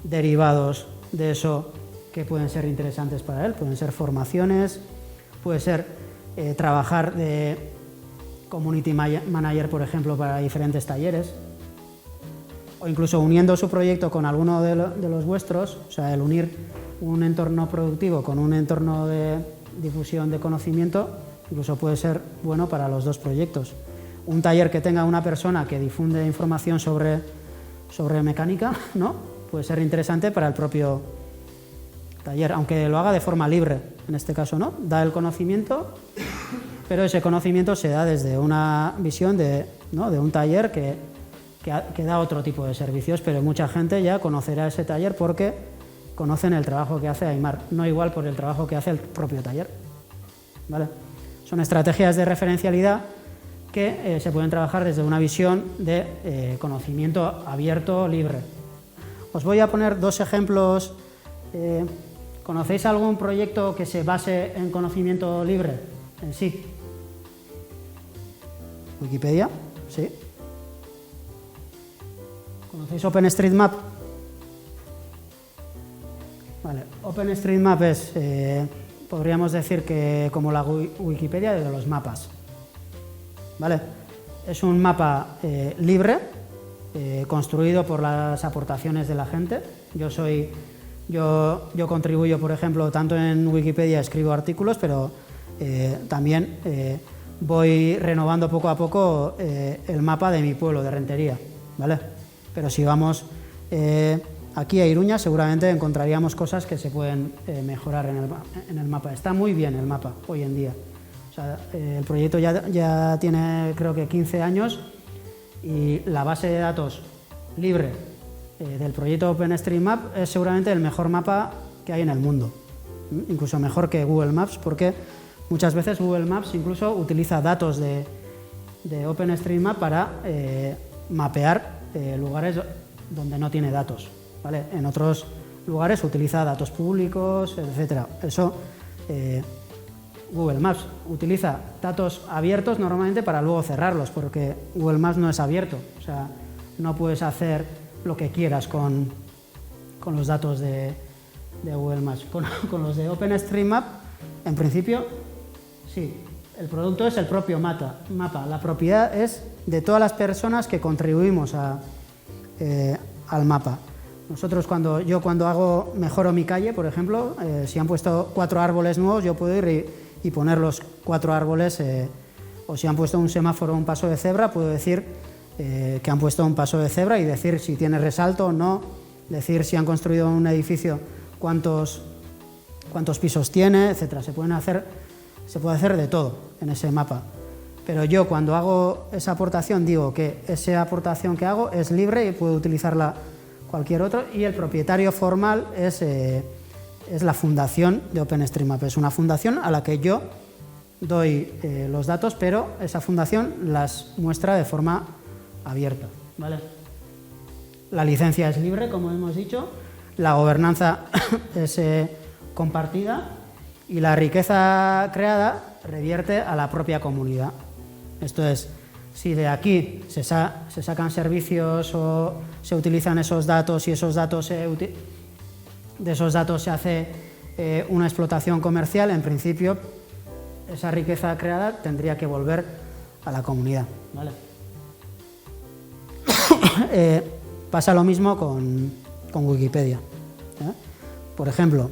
derivados de eso que pueden ser interesantes para él. Pueden ser formaciones, puede ser trabajar de community manager, por ejemplo, para diferentes talleres, o incluso uniendo su proyecto con alguno de los vuestros, o sea, el unir un entorno productivo con un entorno de difusión de conocimiento, incluso puede ser bueno para los dos proyectos. Un taller que tenga una persona que difunde información sobre mecánica, ¿no?, puede ser interesante para el propio taller, aunque lo haga de forma libre, en este caso, ¿no? Da el conocimiento, pero ese conocimiento se da desde una visión de un taller que da otro tipo de servicios, pero mucha gente ya conocerá ese taller porque conocen el trabajo que hace Aimar, no igual por el trabajo que hace el propio taller, ¿vale? Son estrategias de referencialidad que se pueden trabajar desde una visión de conocimiento abierto, libre. Os voy a poner dos ejemplos. ¿Conocéis algún proyecto que se base en conocimiento libre en sí? ¿Wikipedia? Sí. ¿Conocéis OpenStreetMap? Vale, OpenStreetMap es, podríamos decir que como la Wikipedia de los mapas. ¿Vale? Es un mapa libre, construido por las aportaciones de la gente. Yo contribuyo, por ejemplo, tanto en Wikipedia escribo artículos, pero también voy renovando poco a poco el mapa de mi pueblo, de Rentería, ¿vale? Pero si vamos aquí a Iruña, seguramente encontraríamos cosas que se pueden mejorar en el mapa. Está muy bien el mapa hoy en día. O sea, el proyecto ya tiene, creo que 15 años, y la base de datos libre del proyecto OpenStreetMap es seguramente el mejor mapa que hay en el mundo, incluso mejor que Google Maps, porque muchas veces Google Maps incluso utiliza datos de OpenStreetMap para mapear lugares donde no tiene datos, ¿vale? En otros lugares utiliza datos públicos, etcétera. Eso, Google Maps utiliza datos abiertos normalmente para luego cerrarlos, porque Google Maps no es abierto, o sea, no puedes hacer lo que quieras con los datos de Google Maps. Con los de OpenStreetMap, en principio, sí, el producto es el propio mapa. La propiedad es de todas las personas que contribuimos al mapa. Cuando mejoro mi calle, por ejemplo, si han puesto 4 árboles nuevos, yo puedo ir y poner los 4 árboles, o si han puesto un semáforo o un paso de cebra, puedo decir que han puesto un paso de cebra y decir si tiene resalto o no, decir si han construido un edificio, cuántos pisos tiene, etcétera. Se puede hacer de todo en ese mapa. Pero yo, cuando hago esa aportación, digo que esa aportación que hago es libre y puede utilizarla cualquier otro, y el propietario formal es la fundación de OpenStreetMap. Es una fundación a la que yo doy los datos, pero esa fundación las muestra de forma abierta, ¿vale? La licencia es libre, como hemos dicho, la gobernanza es compartida y la riqueza creada revierte a la propia comunidad. Esto es, si de aquí se sacan servicios o se utilizan esos datos y de esos datos se hace una explotación comercial, en principio esa riqueza creada tendría que volver a la comunidad, ¿vale? Pasa lo mismo con Wikipedia, ¿eh? Por ejemplo,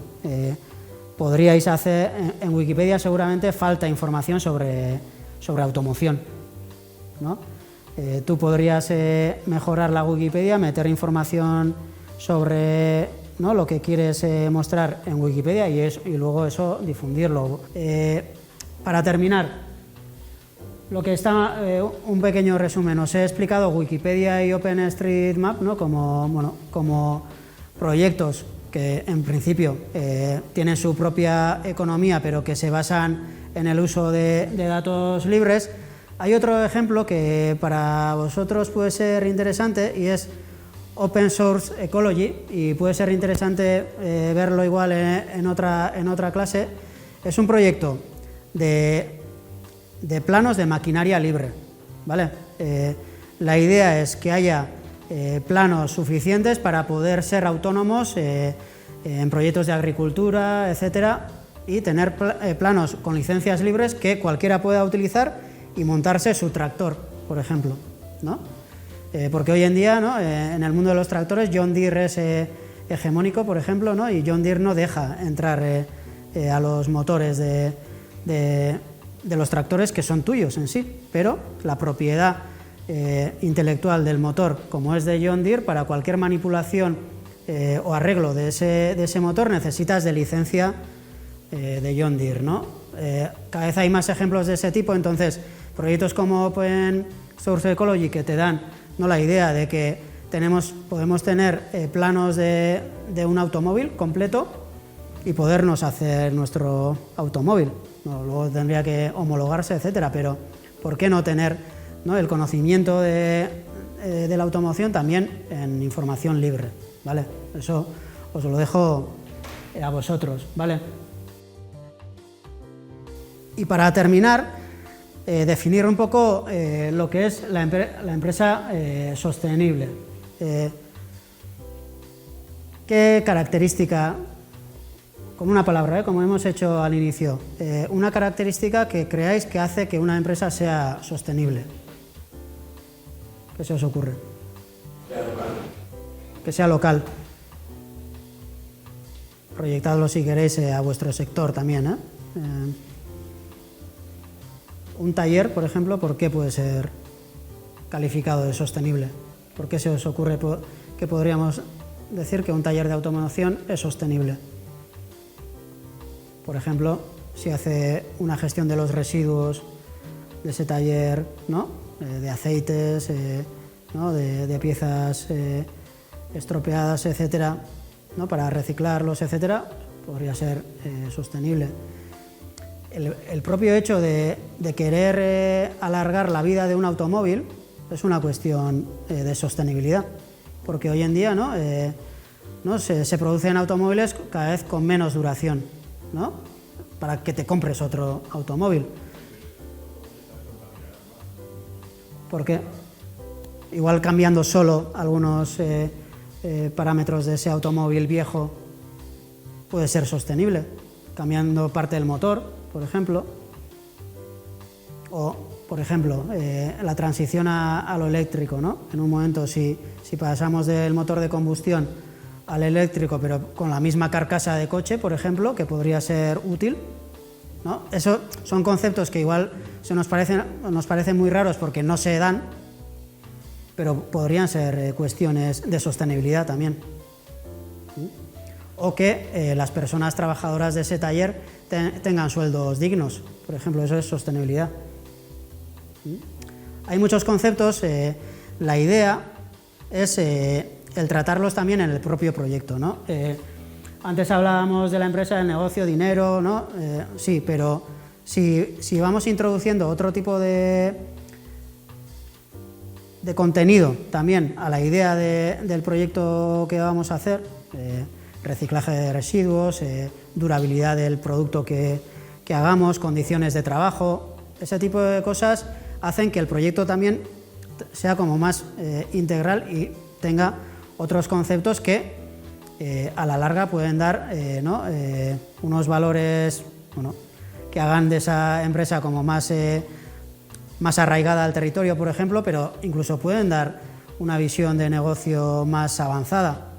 podríais hacer en Wikipedia, seguramente falta información sobre automoción, ¿no? Tú podrías mejorar la Wikipedia, meter información sobre, ¿no?, lo que quieres mostrar en Wikipedia y luego eso difundirlo. Para terminar, un pequeño resumen. Os he explicado Wikipedia y OpenStreetMap, ¿no?, como proyectos que en principio tienen su propia economía, pero que se basan en el uso de datos libres. Hay otro ejemplo que para vosotros puede ser interesante y es Open Source Ecology, y puede ser interesante verlo igual en otra clase. Es un proyecto de planos de maquinaria libre, ¿vale? La idea es que haya planos suficientes para poder ser autónomos en proyectos de agricultura, etcétera, y tener planos con licencias libres que cualquiera pueda utilizar y montarse su tractor, por ejemplo, ¿no? Porque hoy en día, ¿no? En el mundo de los tractores, John Deere es hegemónico, por ejemplo, ¿no? Y John Deere no deja entrar a los motores de los tractores que son tuyos en sí, pero la propiedad intelectual del motor, como es de John Deere, para cualquier manipulación o arreglo de ese motor necesitas de licencia de John Deere, ¿no? Cada vez hay más ejemplos de ese tipo, entonces proyectos como Open Source Ecology que te dan, ¿no?, la idea de que podemos tener planos de un automóvil completo y podernos hacer nuestro automóvil, ¿no? Luego tendría que homologarse, etcétera, pero ¿por qué no tener, ¿no?, el conocimiento de la automoción también en información libre, ¿vale? Eso os lo dejo a vosotros, ¿vale? Y para terminar, definir un poco lo que es la empresa sostenible. ¿Qué característica, con una palabra, como hemos hecho al inicio, una característica que creáis que hace que una empresa sea sostenible? ¿Qué se os ocurre? Que sea local. Proyectadlo si queréis a vuestro sector también, ¿eh? Un taller, por ejemplo, ¿por qué puede ser calificado de sostenible? ¿Por qué se os ocurre que podríamos decir que un taller de automoción es sostenible? Por ejemplo, si hace una gestión de los residuos de ese taller, ¿no?, de aceites, ¿no?, de piezas estropeadas, etcétera, ¿no?, para reciclarlos, etcétera, podría ser sostenible. El propio hecho de querer alargar la vida de un automóvil es una cuestión de sostenibilidad, porque hoy en día, ¿no? Se producen automóviles cada vez con menos duración, ¿no?, para que te compres otro automóvil. ¿Por qué? Igual cambiando solo algunos parámetros de ese automóvil viejo puede ser sostenible, cambiando parte del motor, por ejemplo, o, por ejemplo, la transición a lo eléctrico, ¿no? En un momento, si pasamos del motor de combustión al eléctrico, pero con la misma carcasa de coche, por ejemplo, que podría ser útil, ¿no? Eso son conceptos que igual nos parecen muy raros porque no se dan, pero podrían ser cuestiones de sostenibilidad también. O que las personas trabajadoras de ese taller tengan sueldos dignos, por ejemplo, eso es sostenibilidad. Hay muchos conceptos, la idea es el tratarlos también en el propio proyecto, ¿no? Antes hablábamos de la empresa, del negocio, dinero, ¿no? Sí, pero si vamos introduciendo otro tipo de contenido también a la idea del proyecto que vamos a hacer, reciclaje de residuos, durabilidad del producto que hagamos, condiciones de trabajo, ese tipo de cosas hacen que el proyecto también sea como más integral y tenga otros conceptos que a la larga pueden dar unos valores, bueno, que hagan de esa empresa como más arraigada al territorio, por ejemplo, pero incluso pueden dar una visión de negocio más avanzada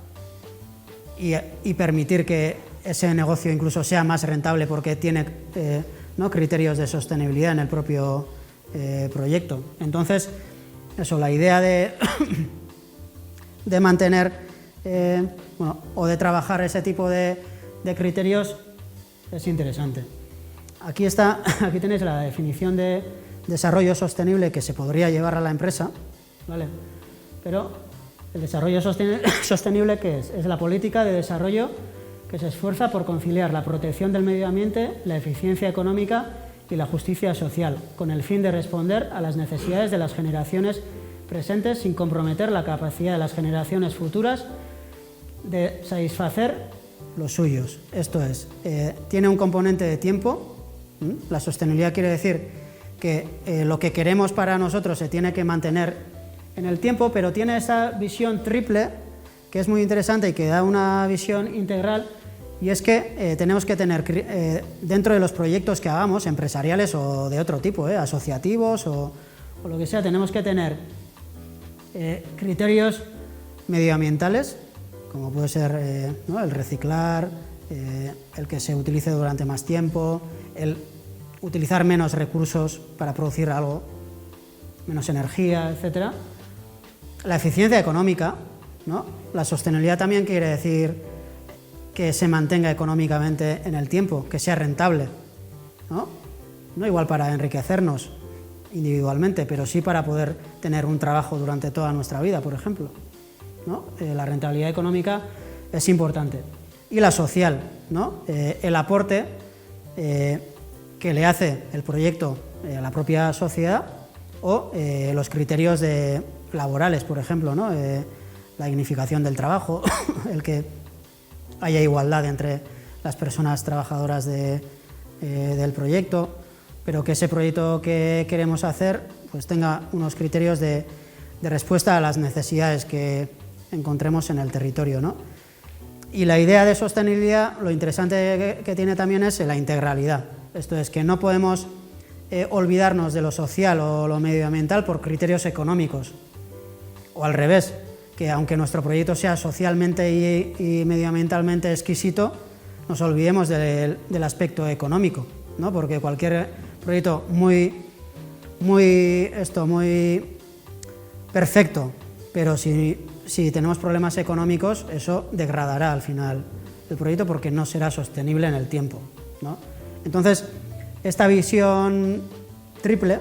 y permitir que ese negocio incluso sea más rentable porque tiene criterios de sostenibilidad en el propio proyecto. Entonces, eso, la idea de mantener o de trabajar ese tipo de criterios es interesante. Aquí tenéis la definición de desarrollo sostenible que se podría llevar a la empresa, ¿vale? Pero el desarrollo sostenible, ¿qué es? Es la política de desarrollo que se esfuerza por conciliar la protección del medio ambiente, la eficiencia económica y la justicia social, con el fin de responder a las necesidades de las generaciones presentes sin comprometer la capacidad de las generaciones futuras de satisfacer los suyos. Esto es, tiene un componente de tiempo. La sostenibilidad quiere decir que lo que queremos para nosotros se tiene que mantener en el tiempo, pero tiene esa visión triple que es muy interesante y que da una visión integral, y es que tenemos que tener dentro de los proyectos que hagamos, empresariales o de otro tipo, asociativos o lo que sea, tenemos que tener criterios medioambientales, como puede ser ¿no? el reciclar, el que se utilice durante más tiempo, el utilizar menos recursos para producir algo, menos energía, etc. La eficiencia económica, ¿no? La sostenibilidad también quiere decir que se mantenga económicamente en el tiempo, que sea rentable, ¿no? No igual para enriquecernos individualmente, pero sí para poder tener un trabajo durante toda nuestra vida, por ejemplo, ¿no? La rentabilidad económica es importante. Y la social, ¿no? El aporte que le hace el proyecto a la propia sociedad o los criterios laborales, por ejemplo, ¿no? La dignificación del trabajo, el que haya igualdad entre las personas trabajadoras del proyecto, pero que ese proyecto que queremos hacer pues tenga unos criterios de respuesta a las necesidades que encontremos en el territorio, ¿no? Y la idea de sostenibilidad, lo interesante que tiene también es la integralidad. Esto es que no podemos olvidarnos de lo social o lo medioambiental por criterios económicos, o al revés, que aunque nuestro proyecto sea socialmente y medioambientalmente exquisito, nos olvidemos del aspecto económico, ¿no? Porque cualquier proyecto muy perfecto, pero si tenemos problemas económicos, eso degradará al final el proyecto porque no será sostenible en el tiempo, ¿no? Entonces, esta visión triple,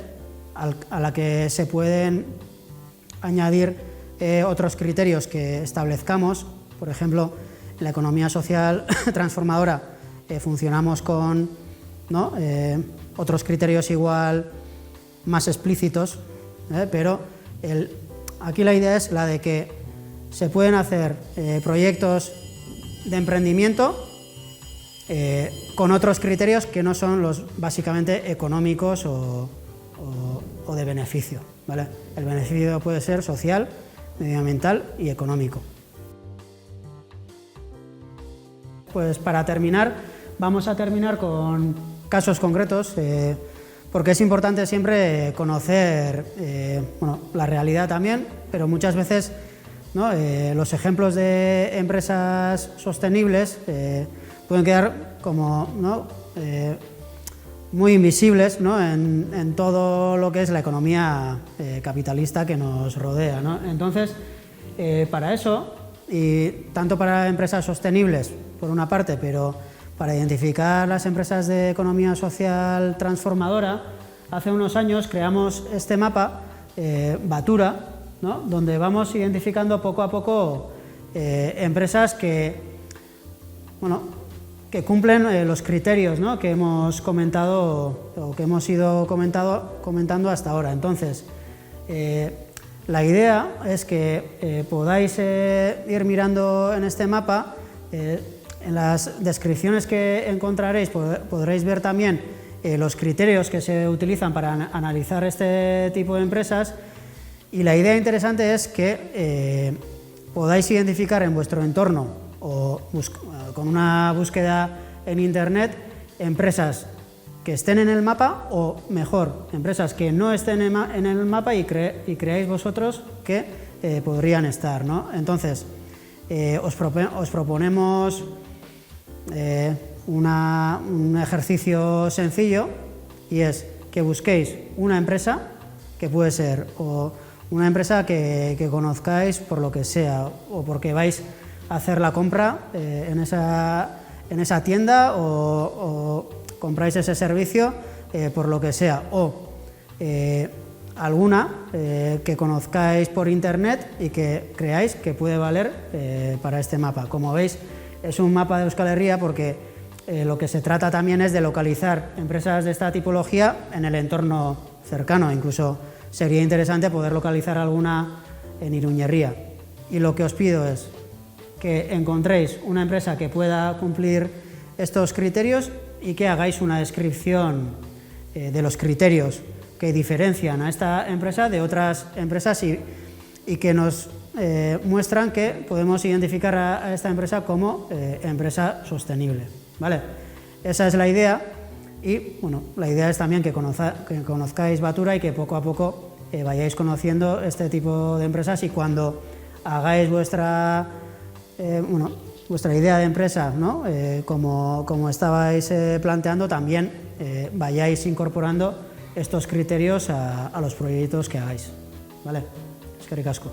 a la que se pueden añadir otros criterios que establezcamos, por ejemplo, en la economía social transformadora funcionamos con, ¿no? Otros criterios igual más explícitos, pero aquí la idea es la de que se pueden hacer proyectos de emprendimiento con otros criterios que no son los básicamente económicos o de beneficio, ¿vale? El beneficio puede ser social, medioambiental y económico. Pues para terminar, vamos a terminar con casos concretos, porque es importante siempre conocer la realidad también, pero muchas veces, ¿no? Los ejemplos de empresas sostenibles pueden quedar como, ¿no? Muy invisibles, ¿no? en todo lo que es la economía capitalista que nos rodea, ¿no? Entonces, para eso, y tanto para empresas sostenibles, por una parte, pero para identificar las empresas de economía social transformadora, hace unos años creamos este mapa, Batura, ¿no? Donde vamos identificando poco a poco empresas que cumplen los criterios, ¿no? Que hemos comentado o que hemos ido comentando hasta ahora. Entonces, la idea es que podáis ir mirando en este mapa, en las descripciones que encontraréis podréis ver también los criterios que se utilizan para analizar este tipo de empresas, y la idea interesante es que podáis identificar en vuestro entorno o con una búsqueda en Internet empresas que estén en el mapa, o mejor, empresas que no estén en el mapa y creáis vosotros que podrían estar, ¿no? Entonces, os proponemos un ejercicio sencillo, y es que busquéis una empresa que puede ser o una empresa que conozcáis por lo que sea, o porque vais a hacer la compra en esa tienda, o compráis ese servicio por lo que sea, o alguna que conozcáis por internet y que creáis que puede valer para este mapa. Como veis, es un mapa de Euskal Herria porque lo que se trata también es de localizar empresas de esta tipología en el entorno cercano. Incluso sería interesante poder localizar alguna en Iruñerría. Y lo que os pido es que encontréis una empresa que pueda cumplir estos criterios y que hagáis una descripción de los criterios que diferencian a esta empresa de otras empresas, y que nos muestran que podemos identificar a esta empresa como empresa sostenible, ¿vale? Esa es la idea y bueno, la idea es también que conozcáis Batura y que poco a poco vayáis conociendo este tipo de empresas y cuando hagáis vuestra idea de empresa, ¿no? Como estabais planteando, también vayáis incorporando estos criterios a los proyectos que hagáis, ¿vale? Eskerrik asko.